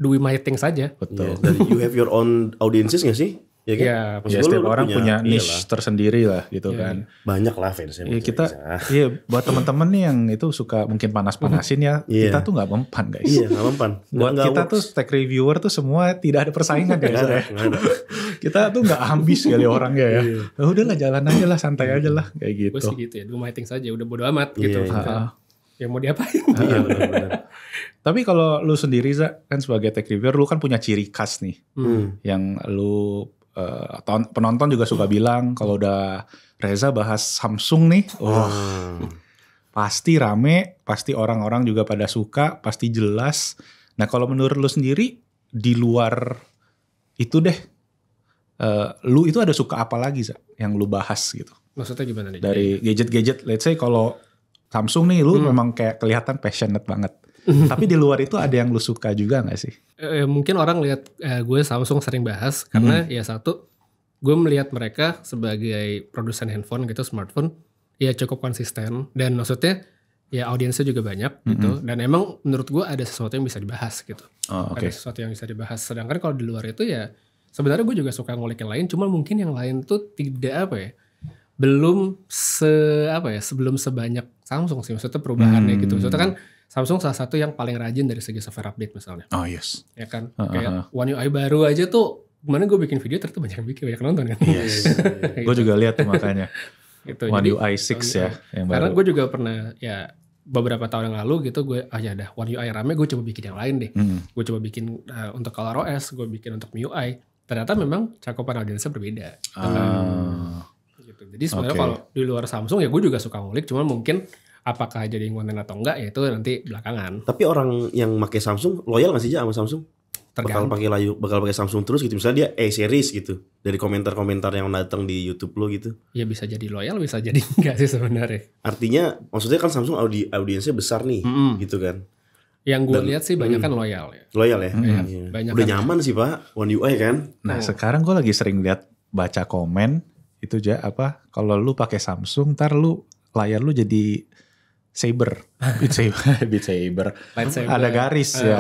do my thing saja. Betul. Dan you have your own audiences gak sih? Ya kan? Ya setiap orang punya niche tersendiri lah gitu kan. Banyak lah fansnya. Ya, kita buat teman-teman nih yang itu suka mungkin panas-panasin ya, kita tuh nggak mempan guys. Iya nggak mempan. Buat kita tuh tech reviewer tuh semua tidak ada persaingan guys. Kita tuh nggak ambis kali orangnya ya. Udahlah jalan aja lah, santai aja lah kayak gitu. Gue sih gitu ya, do my thing saja, udah bodo amat gitu. Ya mau diapain? Benar. Tapi kalau lu sendiri Za, kan sebagai tech reviewer lu kan punya ciri khas nih, yang lu penonton juga suka bilang kalau udah Reza bahas Samsung nih, pasti rame, pasti orang-orang juga pada suka, pasti jelas. Nah kalau menurut lu sendiri di luar itu deh, lu itu ada suka apa lagi Za, yang lu bahas gitu? Maksudnya gimana nih? Dari gadget-gadget, let's say kalau Samsung nih lu memang kayak kelihatan passionate banget. Tapi di luar itu ada yang lu suka juga gak sih? Mungkin orang lihat gue Samsung sering bahas karena ya satu, gue melihat mereka sebagai produsen handphone gitu, smartphone ya cukup konsisten dan maksudnya ya audiensnya juga banyak gitu, dan emang menurut gue ada sesuatu yang bisa dibahas gitu. Ada sesuatu yang bisa dibahas. Sedangkan kalau di luar itu ya sebenarnya gue juga suka ngulik yang lain, cuma mungkin yang lain tuh tidak belum sebelum sebanyak Samsung sih, maksudnya perubahannya gitu. Maksudnya kan Samsung salah satu yang paling rajin dari segi software update misalnya. Oh yes. Ya kan, kayak One UI baru aja tuh, kemarin gue bikin video ternyata banyak nonton kan. Yes. Gue juga lihat tuh makanya. Gitu. One UI 6 ya. Yang karena baru. Gue juga pernah ya beberapa tahun yang lalu gitu, gue dah One UI rame, gue coba bikin yang lain deh. Gue coba bikin untuk ColorOS, gue bikin untuk MIUI. Ternyata memang cakupan audiensnya berbeda. Gitu. Jadi sebenarnya kalau di luar Samsung ya gue juga suka ngulik, cuman mungkin apakah jadi konten atau enggak ya itu nanti belakangan. Tapi orang yang pakai Samsung loyal nggak sih sama Samsung? Bakal pakai Samsung terus gitu. Misalnya dia A-series gitu. Dari komentar-komentar yang datang di YouTube lo gitu. Ya bisa jadi loyal, bisa jadi enggak sih sebenarnya. Artinya maksudnya kan Samsung audiensnya besar nih gitu kan. Yang gue lihat sih banyak kan loyal ya. Loyal ya. Banyak udah kan nyaman sih Pak One UI kan. Nah sekarang gue lagi sering lihat baca komen itu kalau lu pakai Samsung ntar lu layar lu jadi Saber. Beat Saber. Ada garis ya.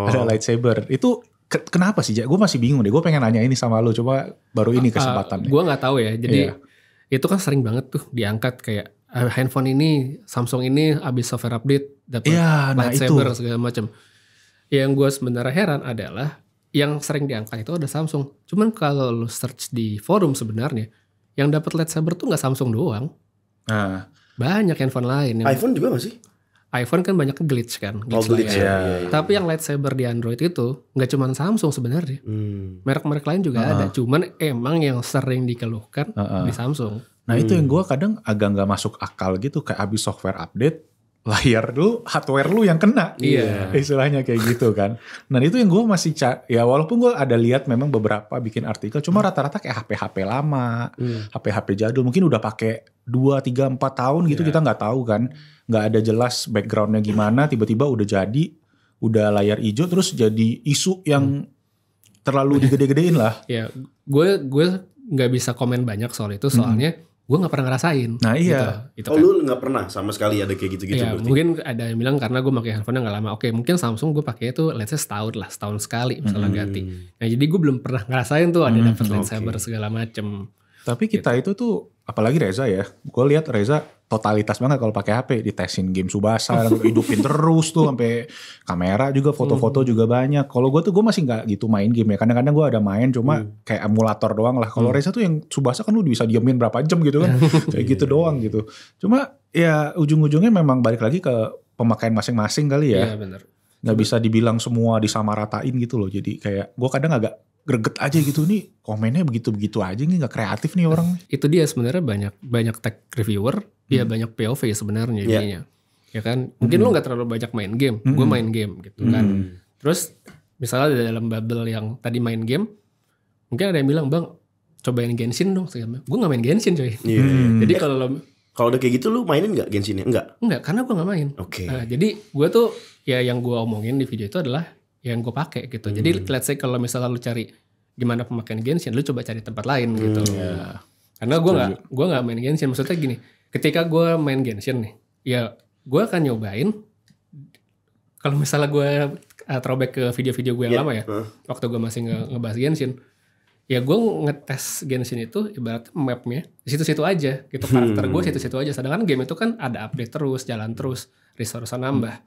Ada lightsaber. Itu kenapa sih? Gue masih bingung deh. Gue pengen nanya ini sama lu. Coba baru ini kesempatan. Gue gak tahu ya. Jadi itu kan sering banget tuh diangkat kayak handphone ini, Samsung ini abis software update dapat lightsaber segala macam. Yang gue sebenarnya heran adalah yang sering diangkat itu ada Samsung. Cuman kalau lu search di forum sebenarnya yang dapat lightsaber tuh gak Samsung doang. Banyak handphone lain. iPhone juga gak sih? iPhone kan banyak glitch kan. Glitch ya. Tapi yang lightsaber di Android itu gak cuma Samsung sebenarnya. Merek-merek lain juga ada. Cuman emang yang sering dikeluhkan di Samsung. Nah itu yang gue kadang agak gak masuk akal gitu. Kayak abis software update, layar lu, hardware lu yang kena. Istilahnya kayak gitu kan. Nah itu yang gue masih ya walaupun gue ada lihat memang beberapa bikin artikel. Cuma rata-rata kayak HP-HP lama, HP-HP jadul. Mungkin udah pakai 2, 3, 4 tahun gitu kita gak tahu kan. Gak ada jelas backgroundnya gimana. Tiba-tiba udah jadi, udah layar hijau terus jadi isu yang terlalu digede-gedein lah. Ya gue gak bisa komen banyak soal itu. Soalnya gue gak pernah ngerasain. Nah iya. Gitu kan. Lu gak pernah sama sekali ada kayak gitu-gitu? Ya mungkin ada yang bilang karena gue pakai handphone gak lama. Oke mungkin Samsung gue pakai itu let's say setahun sekali misalnya ganti. Nah jadi gue belum pernah ngerasain tuh ada dapet lightsaber segala macem. Tapi kita itu tuh apalagi Reza ya. Gue lihat Reza totalitas banget kalau pakai HP, ditesin game Tsubasa, hidupin terus tuh sampai kamera juga, foto-foto juga banyak. Kalau gue masih nggak gitu main game ya. Kadang-kadang gue ada main cuma kayak emulator doang lah. Kalau Reza tuh yang Tsubasa kan lu bisa diemin berapa jam gitu kan, kayak gitu doang gitu. Cuma ya ujung-ujungnya memang balik lagi ke pemakaian masing-masing kali ya. Iya benar. Nggak bisa dibilang semua disamaratain gitu loh. Jadi kayak gue kadang agak greget aja gitu nih, komennya begitu-begitu aja nih, nggak kreatif nih orang. Itu dia sebenarnya banyak tech reviewer, ya banyak POV sebenarnya jadinya. Ya kan, mungkin lu nggak terlalu banyak main game, gue main game gitu kan. Terus misalnya dalam bubble yang tadi main game, mungkin ada yang bilang bang cobain Genshin dong, gue nggak main Genshin coy. Jadi kalau Kalau udah kayak gitu lu mainin nggak Genshin-nya? Enggak, karena gue nggak main. Oke. Nah, jadi gue tuh ya yang gue omongin di video itu adalah yang gue pakai gitu. Jadi let's say kalau misalnya lu cari gimana pemakaian Genshin, lu coba cari tempat lain gitu. Karena gue nggak main Genshin. Maksudnya gini, ketika gue main Genshin nih, ya gue akan nyobain. Kalau misalnya gue throwback ke video-video gue yang lama ya, waktu gue masih ngebahas Genshin. Ya gue ngetes Genshin itu ibarat mapnya di situ-situ aja gitu, karakter gue situ-situ aja. Sedangkan game itu kan ada update terus, jalan terus, resource nambah.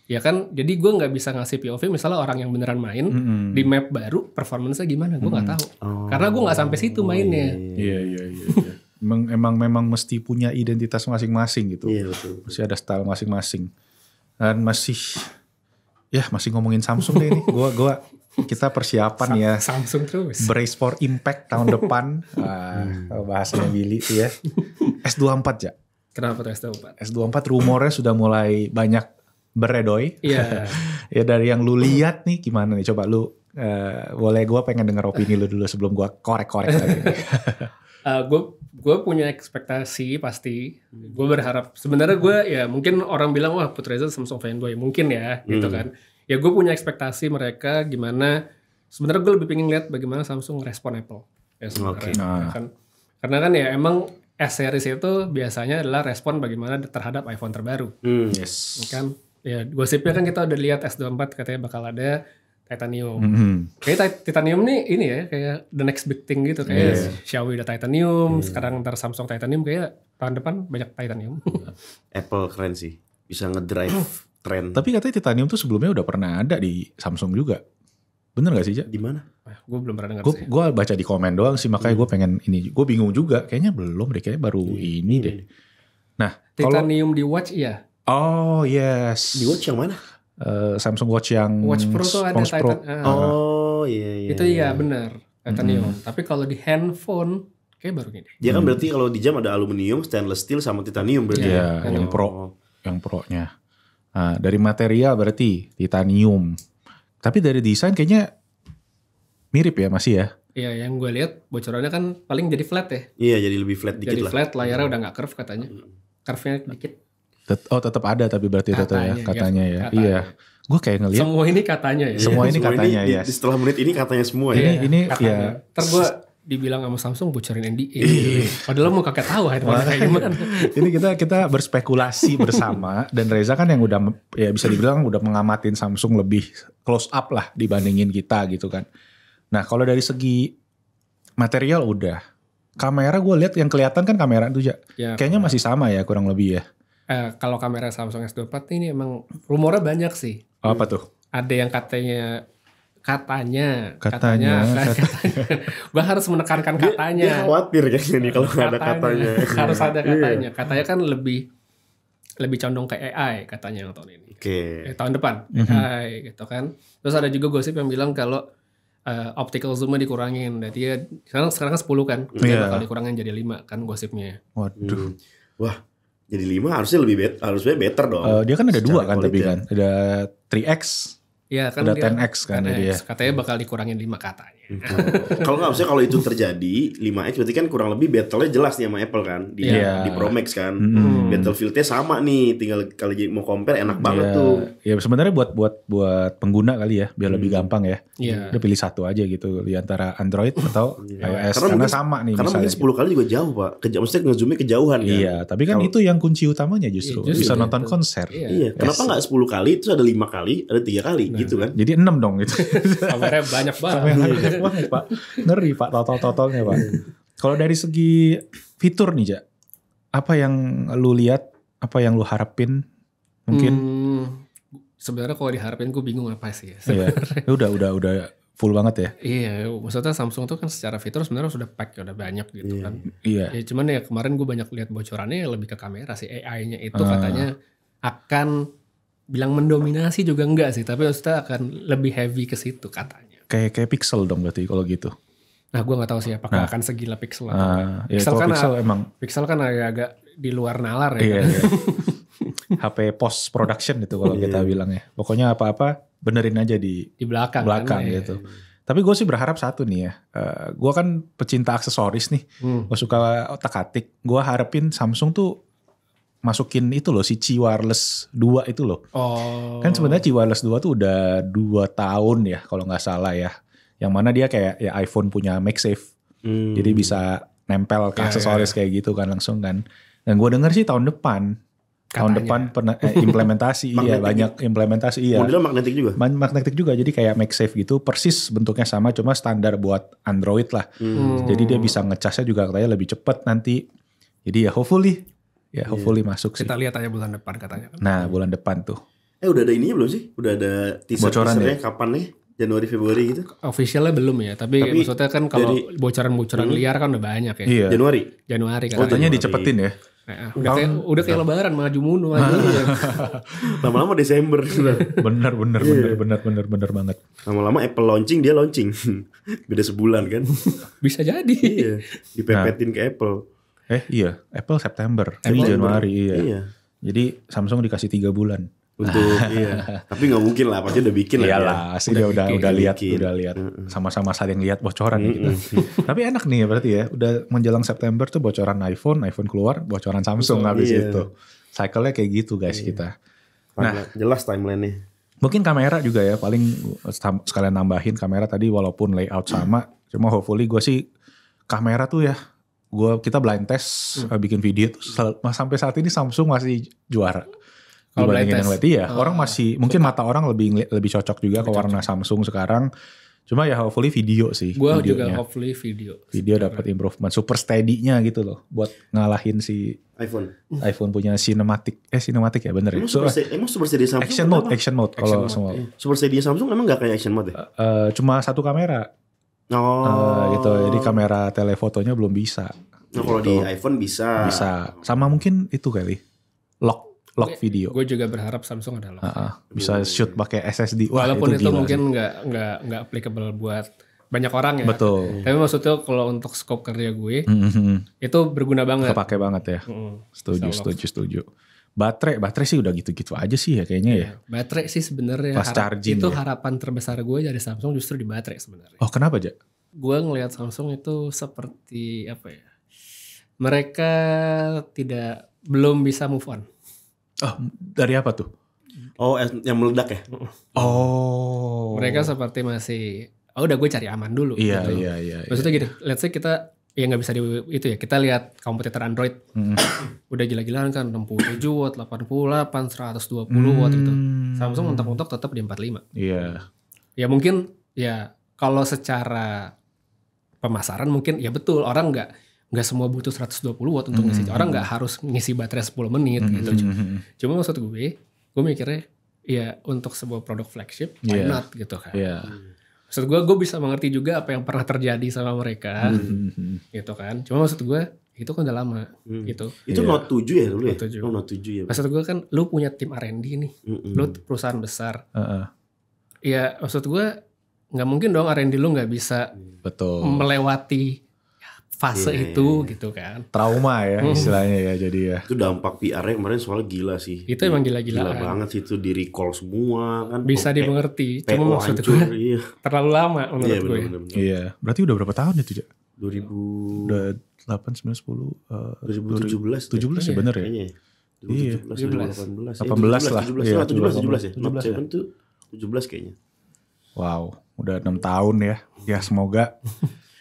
Ya kan, jadi gue nggak bisa ngasih POV misalnya orang yang beneran main di map baru performance-nya gimana, gue nggak tahu. Karena gue nggak sampai situ mainnya. Iya. Memang mesti punya identitas masing-masing gitu. Iya, betul. Mesti ada style masing-masing. Dan masih ngomongin Samsung deh ini. Kita persiapan ya. Samsung terus. Brace for impact tahun depan. Bahasanya Billy tuh ya. S24 ya. Kenapa tuh S24? S24 rumornya sudah mulai banyak beredoi. Iya. Ya dari yang lu lihat nih gimana nih? Coba lu boleh gue pengen denger opini lu dulu sebelum gue korek-korek lagi. Gue punya ekspektasi pasti. Gue berharap sebenarnya gue ya mungkin orang bilang wah Putreza Samsung fanboy mungkin ya gitu kan. Ya gue punya ekspektasi mereka gimana. Sebenarnya gue lebih pengen lihat bagaimana Samsung respon Apple. Ya sebenarnya. Karena kan ya emang S series itu biasanya adalah respon bagaimana terhadap iPhone terbaru. Yes. Kan ya gosipnya kan kita udah lihat S24 katanya bakal ada Titanium. Kayak Titanium nih ini ya kayak the next big thing gitu. Kayak Xiaomi udah Titanium, sekarang ntar Samsung Titanium, kayak tahun depan banyak Titanium. Apple keren sih, bisa ngedrive tren. Tapi katanya Titanium tuh sebelumnya udah pernah ada di Samsung juga. Bener gak sih, Jak? Di mana? Gue belum pernah dengar sih. Gue baca di komen doang sih, makanya gue pengen ini. Gue bingung juga, kayaknya belum deh, kayaknya baru ini deh. Nah, Titanium di watch iya. Oh yes. Di watch yang mana? Samsung Watch yang Watch Pro tuh ada Titan. Oh iya. Itu iya benar Titanium. Tapi kalau di handphone kayak baru ini. Dia kan berarti kalau di jam ada aluminium, stainless steel sama titanium berarti. Iya, yang Pro, yang Pro-nya. Nah, dari material berarti titanium. Tapi dari desain kayaknya mirip ya masih ya. Iya, yang gue lihat bocorannya kan paling jadi flat ya. Iya, jadi lebih flat dikit lah. Jadi flat, layarnya udah nggak curve katanya. Curve-nya dikit. Tetap ada tapi berarti katanya ya. Iya. Gue kayak ngeliat semua ini katanya ya. Semua ini katanya ya. Setelah menit ini katanya semua ya. Ini ya. Ntar gue dibilang sama Samsung bocorin NDA. Padahal mau kakek tahu kayak gimana. Ini kita berspekulasi bersama dan Reza kan yang udah ya bisa dibilang udah mengamatin Samsung lebih close up lah dibandingin kita gitu kan. Nah kalau dari segi material udah. Kamera gue lihat yang kelihatan kan kamera tuh ya. Kayaknya masih sama ya kurang lebih ya. Kalau kamera Samsung S24 ini emang rumornya banyak sih. Apa tuh? Ada yang katanya. Gue harus menekankan katanya. Dia khawatir kayaknya nih kalau nggak ada katanya. Harus ada katanya. Katanya kan lebih condong ke AI katanya yang tahun ini. Tahun depan AI gitu kan. Terus ada juga gosip yang bilang kalau optical zoom-nya dikurangin. Jadi ya sekarang 10 kan. Bakal dikurangin jadi 5 kan gosipnya. Waduh. Wah. Jadi 5 harusnya better dong. Dia kan ada 2 kan tapi kan. Ada 3X. Iya kan. Ada 10X kan dia. Katanya bakal dikurangin 5 katanya. Kalau nggak, maksudnya kalau itu terjadi 5X berarti kan kurang lebih battle-nya jelas nih sama Apple kan. Di Pro Max kan. Battlefield-nya sama nih. Tinggal kalau mau compare enak banget tuh. Ya sebenarnya buat pengguna kali ya. Biar lebih gampang ya. Udah pilih satu aja gitu. Di antara Android atau iOS. Karena sama nih. Karena mungkin 10 kali juga jauh Pak. Maksudnya nge-zoomnya kejauhan kan. Iya. Tapi kan itu yang kunci utamanya justru. Bisa nonton konser. Iya. Kenapa nggak 10 kali terus ada 5 kali, ada 3 kali gitu kan. Jadi 6 dong gitu. Kameranya banyak banget. Banget Pak. Ngeri Pak total-totalnya Pak. Kalau dari segi fitur nih Jak, apa yang lu lihat, apa yang lu harapin mungkin? Sebenarnya kalau diharapin gue bingung apa sih ya. Udah full banget ya. Iya, maksudnya Samsung tuh kan secara fitur sebenarnya sudah pack, udah banyak gitu kan. Iya. Ya cuman ya kemarin gue banyak lihat bocorannya lebih ke kamera sih. AI-nya itu katanya akan bilang mendominasi juga enggak sih, tapi maksudnya akan lebih heavy ke situ katanya. Kayak Pixel dong berarti kalau gitu. Nah gue gak tahu sih apakah akan segila Pixel atau Pixel kan agak di luar nalar ya. Iya. HP post production itu kalau kita bilang ya. Pokoknya apa-apa benerin aja di belakang gitu. Tapi gue sih berharap satu nih ya. Gue kan pecinta aksesoris nih. Gue suka otak-atik. Gue harapin Samsung tuh masukin itu loh, si Qi Wireless 2 itu loh. Kan sebenarnya Qi Wireless 2 tuh udah 2 tahun ya kalau nggak salah ya. Yang mana dia kayak ya iPhone punya MagSafe. Jadi bisa nempel ke aksesoris kayak gitu kan langsung kan. Dan gue denger sih tahun depan. Tahun depan implementasi iya banyak implementasi iya. Modelnya magnetik juga. Magnetik juga jadi kayak MagSafe gitu persis bentuknya sama cuma standar buat Android lah. Jadi dia bisa ngecasnya juga katanya lebih cepat nanti. Jadi ya hopefully masuk sih. Kita lihat aja bulan depan katanya. Nah bulan depan tuh. Udah ada ininya belum sih? Udah ada teasernya kapan nih? Januari Februari gitu? Officialnya belum ya, tapi maksudnya kan kalau bocoran-bocoran liar kan udah banyak ya. Iya. Januari kan. Fotonya dicepetin ya. Udah kayak lebaran maju mundur aja. Lama-lama Desember. Bener banget. Lama-lama Apple launching dia launching. Beda sebulan kan. Bisa jadi. Iya. Dipepetin ke Apple. Iya, Apple September. Ini Januari iya. Jadi Samsung dikasih 3 bulan. Untuk tapi nggak mungkin lah, pasti udah bikin lah. Iyalah, pasti dia udah lihat, sama-sama saling lihat bocoran gitu. Tapi enak nih berarti ya, udah menjelang September tuh bocoran iPhone keluar, bocoran Samsung habis itu. Cycle-nya kayak gitu guys kita. Nah, jelas timeline-nya. Mungkin kamera juga ya, paling sekalian nambahin kamera tadi walaupun layout sama, cuma hopefully gue sih kamera tuh ya, kita blind test bikin video tuh, sampai saat ini Samsung masih juara. Kalau dibandingin yang LED ya, orang masih mungkin mata orang lebih cocok juga ke warna Samsung sekarang. Cuma ya hopefully video sih. Gue juga hopefully video. Video dapat improvement, super steady-nya gitu loh, buat ngalahin si iPhone punya cinematic ya bener emang ya. Emang super steady Samsung? Action mode kalau semua. Super steady Samsung emang nggak kayak action mode ya? Cuma satu kamera. Gitu. Jadi kamera telefotonya belum bisa. Kalau di iPhone bisa. Sama mungkin itu kali. Lock video. Gue juga berharap Samsung ada lock. Bisa shoot pakai SSD. Wah, walaupun itu mungkin nggak applicable buat banyak orang ya. Betul. Tapi maksudnya kalau untuk scope kerja gue itu berguna banget. Kepake banget ya. Setuju. Baterai sih udah gitu-gitu aja sih ya kayaknya ya. Baterai sih sebenarnya itu harapan terbesar gue dari Samsung justru di baterai sebenarnya. Oh kenapa aja? Gue ngelihat Samsung itu seperti apa ya? Mereka belum bisa move on. Oh, dari apa tuh? Oh, yang meledak ya? Oh. Mereka seperti masih, udah gue cari aman dulu. Iya, gitu. Iya. Maksudnya gini, let's say kita, ya gak bisa itu ya, kita lihat kompetitor Android. Udah gila-gilaan kan, 67 watt, 88, 120 watt gitu. Samsung mentok-mentok tetap di 45. Iya. Ya mungkin, ya kalau secara pemasaran mungkin, ya betul, orang nggak semua butuh 120 watt untuk ngisi. Orang nggak harus ngisi baterai 10 menit gitu. Cuma maksud gue mikirnya ya untuk sebuah produk flagship why not gitu kan. Maksud gue bisa mengerti juga apa yang pernah terjadi sama mereka gitu kan. Cuma maksud gue itu kan udah lama gitu. Itu Note 7 ya dulu ya? Note 7 ya. Maksud gue kan lu punya tim R&D nih. Lu perusahaan besar. Ya maksud gue nggak mungkin dong R&D lu nggak bisa melewati fase itu gitu kan. Trauma ya istilahnya ya jadi ya. Itu dampak PR-nya kemarin soalnya gila sih. Itu emang gila-gilaan. Gila banget sih itu di recall semua kan. Bisa dimengerti. Cuma maksud gue terlalu lama menurut gue. Bener. Iya. Berarti udah berapa tahun itu, Jak? 2000 udah 8, 9, 10 2017 ya bener ya? Iya. 18 lah. 17 ya. Note 7 tuh 17 kayaknya. Wow, udah 6 tahun ya. Ya semoga.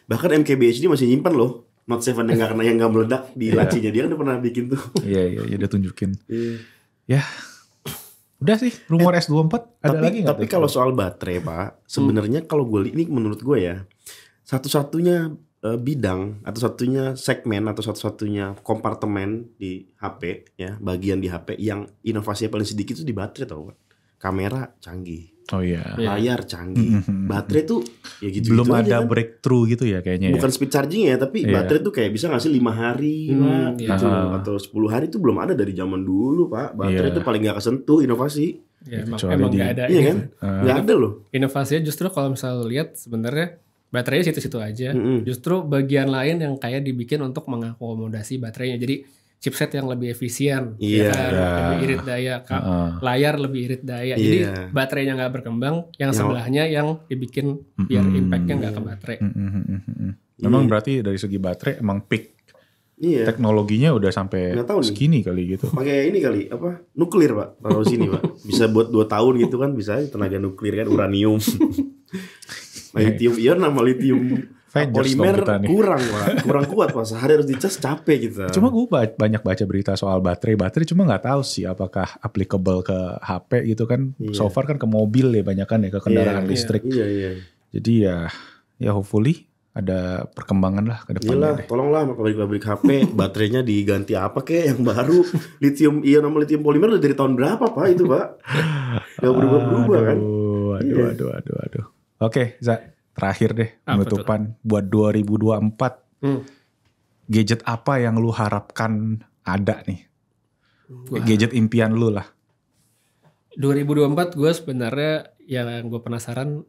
Bahkan MKBHD masih nyimpan loh Note 7 yang gak meledak di lacinya. Dia kan udah pernah bikin tuh. Iya udah tunjukin. Ya udah sih rumor S24 ada lagi gak? Tapi kalau soal baterai Pak, sebenarnya kalau gue ini menurut gue ya, satu-satunya bidang atau satunya segmen atau satu-satunya kompartemen di HP ya, bagian di HP yang inovasinya paling sedikit itu di baterai tau Pak. Kamera canggih. Oh iya. Layar canggih. Baterai tuh ya gitu. Belum ada kan? Breakthrough gitu ya kayaknya. Bukan speed charging ya, tapi baterai tuh kayak bisa ngasih 5 hari gitu, atau 10 hari tuh belum ada dari zaman dulu Pak. Baterai tuh paling gak kesentuh inovasi. Ya, emang gak ada. Iya kan? Gak ada loh. Inovasinya justru kalau misalnya lihat sebenarnya baterainya situ-situ aja. Justru bagian lain yang kayak dibikin untuk mengakomodasi baterainya. Jadi chipset yang lebih efisien, lebih irit daya, layar lebih irit daya. Jadi baterainya nggak berkembang, yang sebelahnya yang dibikin biar impactnya nggak ke baterai. Memang berarti dari segi baterai emang peak teknologinya udah sampai segini kali gitu. Pakai ini kali nuklir Pak, taruh sini Pak. Bisa buat 2 tahun gitu kan, bisa tenaga nuklir kan, uranium. Lithium ion sama lithium polimer kurang kuat Pak. Sehari harus dicas capek gitu. Cuma gue banyak baca berita soal baterai cuma nggak tahu sih apakah applicable ke HP gitu kan. So far kan ke mobil ya banyak kan ya, ke kendaraan listrik. Jadi ya hopefully ada perkembangan lah ke depannya. Iyalah, tolonglah pabrik-pabrik HP baterainya diganti apa kek yang baru. Lithium ion sama lithium polimer udah dari tahun berapa Pak itu Pak? Gak berubah-berubah kan? Aduh. Oke, Za, terakhir deh penutupan buat 2024. Gadget apa yang lu harapkan ada nih? Gadget impian lu lah. 2024 gue sebenarnya yang gue penasaran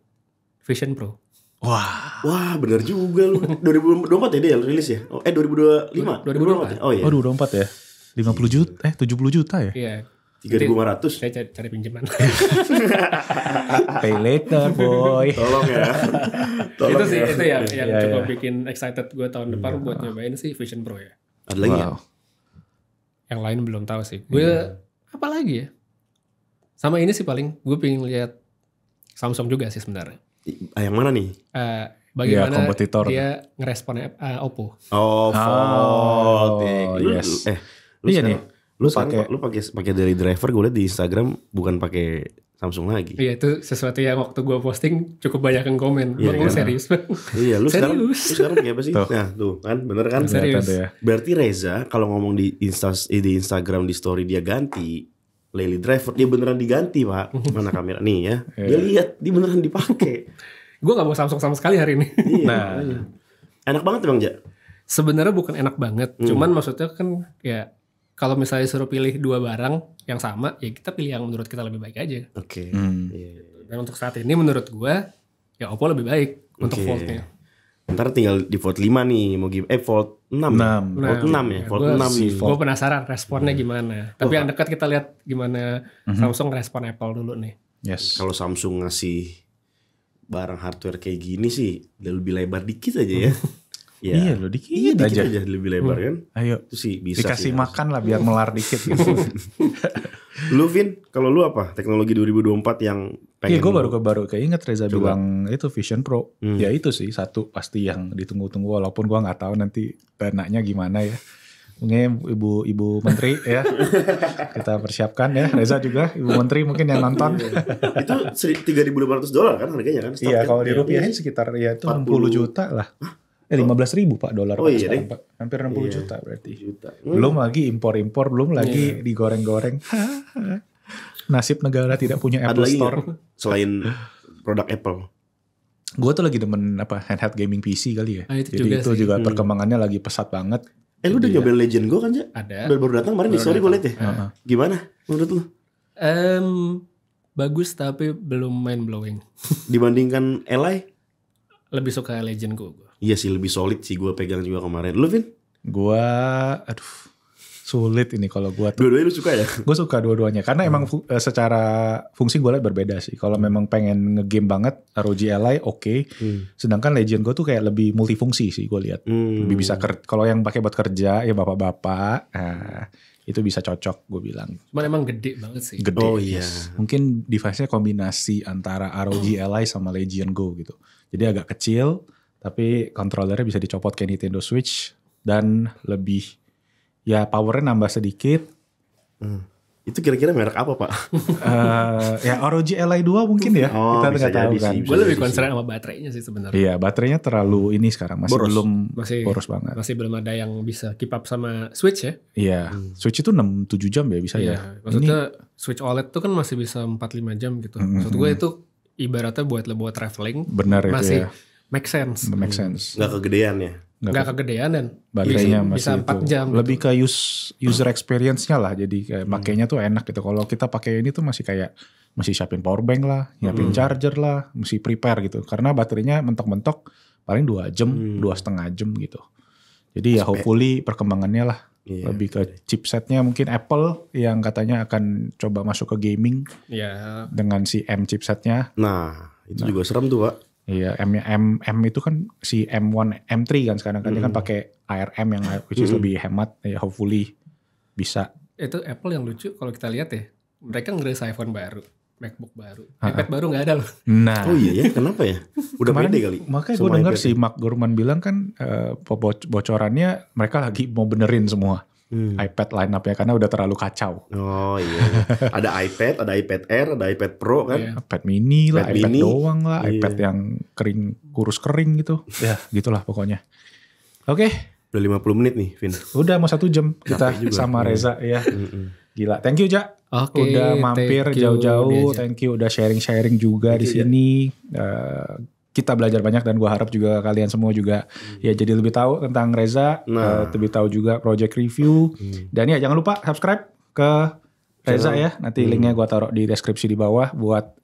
Vision Pro. Wah, bener juga lu. 2024 ya dia rilis ya? 2025? 2024. Oh iya. 2024 ya? 50 juta, 70 juta ya? Iya. 3.500. Saya cari pinjaman. Pay later boy. Tolong ya. Itu yang cukup bikin excited gue tahun depan buat nyobain sih Vision Pro ya. Ada lagi ya? Yang lain belum tahu sih. Gue apa lagi ya? Sama ini sih paling gue pengen lihat Samsung juga sih sebenarnya. Yang mana nih? Bagaimana kompetitor. dia ngerespon Oppo. Fold. Yes. Lu pakai dari driver, gue liat di Instagram bukan pakai Samsung lagi. Iya, itu sesuatu yang waktu gue posting cukup banyak yang komen. Bang, serius Bang? Iya, lu sekarang pakai apa sih? Nah, tuh kan, bener kan? Serius. Berarti Reza kalau ngomong di Instagram di story dia ganti Lely driver, dia beneran diganti Pak. Mana kamera nih ya? Dia lihat, dia beneran dipakai. Gue gak mau Samsung sama sekali hari ini. Nah, enak banget Bang Ja. Sebenarnya bukan enak banget, cuman maksudnya kan ya kalau misalnya suruh pilih 2 barang yang sama, ya kita pilih yang menurut kita lebih baik aja. Oke. Dan untuk saat ini menurut gue ya Oppo lebih baik untuk Fold-nya. Ntar tinggal di Fold 5 nih, mau Fold 6. Fold 6 ya, Fold 6 nih. Gue penasaran responnya gimana. Tapi yang dekat kita lihat gimana Samsung respon Apple dulu nih. Yes. Kalau Samsung ngasih barang hardware kayak gini sih, lebih lebar dikit aja ya. Iya loh, dikit aja lebih lebar kan. Ayo, itu sih bisa dikasih sih, makan lah biar melar dikit gitu. Lu Vin, kalau lu apa teknologi 2024 yang pengen? Iya, gue baru keinget Reza bilang itu Vision Pro. Ya itu sih satu pasti yang ditunggu-tunggu, walaupun gue nggak tahu nanti dananya gimana ya. Mungkin ibu menteri ya kita persiapkan ya. Reza juga ibu menteri mungkin yang nonton. Itu $3.500 kan harganya kan? Iya, kalau dirupiahin sekitar ya itu 60 juta lah. 15.000 Pak dolar. Oh iya deh. Hampir 60 juta berarti. Belum lagi impor-impor, belum lagi digoreng-goreng. Nasib negara tidak punya Apple Store. Selain produk Apple. Gue tuh lagi demen handheld gaming PC kali ya. Jadi itu juga perkembangannya lagi pesat banget. Lu udah nyobain Legend Go kan ya? Ada. Baru datang kemarin di story gue liat ya. Gimana menurut lu? Bagus tapi belum mind blowing. Dibandingkan Ally? Lebih suka Legend Go. Iya sih, lebih solid sih, gue pegang juga kemarin. Lu Vin? Gue sulit ini kalau gue. Dua-duanya lu suka ya? Gue suka dua-duanya karena emang secara fungsi gue liat berbeda sih. Kalau memang pengen ngegame banget ROG Ally oke. Sedangkan Legend Go tuh kayak lebih multifungsi sih gue lihat. Lebih bisa kalau yang pakai buat kerja ya bapak-bapak, itu bisa cocok gue bilang. Cuman emang gede banget sih. Gede. Oh iya. Mungkin device-nya kombinasi antara ROG Ally sama Legend Go gitu. Jadi agak kecil tapi kontrolernya bisa dicopot kayak Nintendo Switch dan lebih ya powernya nambah sedikit. Itu kira-kira merek apa Pak? Ya ROG Ally 2 mungkin ya. Kita nggak tahu kan. Gue lebih concern sama baterainya sih sebenarnya. Iya, baterainya terlalu ini sekarang masih boros banget. Masih belum ada yang bisa keep up sama Switch ya. Iya, Switch itu 6-7 jam ya bisa ya. Maksudnya Switch OLED tuh kan masih bisa 4-5 jam gitu. Maksud gue itu ibaratnya buat traveling. Benar masih itu ya. Make sense. Gak kegedean ya? Gak kegedean dan baterainya bisa 4 jam. Lebih ke user experience-nya lah. Jadi kayak makainya tuh enak gitu. Kalau kita pakai ini tuh masih siapin power bank lah, nyiapin charger lah, mesti prepare gitu. Karena baterainya mentok-mentok paling 2 jam, 2,5 jam gitu. Jadi ya hopefully perkembangannya lah Lebih ke chipsetnya mungkin Apple yang katanya akan coba masuk ke gaming dengan si M chipsetnya. Nah itu juga serem tuh Pak. Iya, M itu kan si M1, M3 kan sekarang kan dia kan pakai ARM yang which is lebih hemat, ya hopefully bisa. Itu Apple yang lucu kalau kita lihat ya, mereka ngerilis iPhone baru, MacBook baru, iPad baru nggak ada loh. Nah, oh iya ya, kenapa ya? Udah pede kali. Makanya gue dengar si Mark Gurman bilang kan bocorannya mereka lagi mau benerin semua. iPad line up ya karena udah terlalu kacau. Oh iya. Ada iPad, ada iPad Air, ada iPad Pro kan. iPad mini lah, iPad doang lah, iPad yang kurus kering gitu. Ya gitulah pokoknya. Oke. Udah 50 menit nih Vin. Udah mau 1 jam kita sama Reza ya. Gila. Thank you Ja. Udah mampir jauh-jauh. Thank you udah sharing-sharing juga di sini. Kita belajar banyak dan gue harap juga kalian semua juga ya jadi lebih tahu tentang Reza, lebih tahu juga project review. Dan ya jangan lupa subscribe ke Reza ya. Nanti linknya gue taruh di deskripsi di bawah buat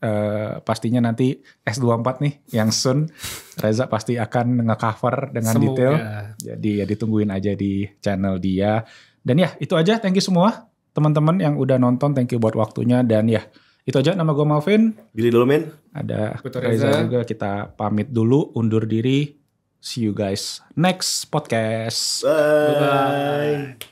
pastinya nanti S24 nih yang soon Reza pasti akan nge-cover dengan detail. Jadi ya ditungguin aja di channel dia. Dan ya itu aja, thank you semua teman-teman yang udah nonton, thank you buat waktunya dan ya itu aja. Nama gue Malvin. Billy dulu men. Ada Reza juga. Kita pamit dulu, undur diri. See you guys next podcast. Bye.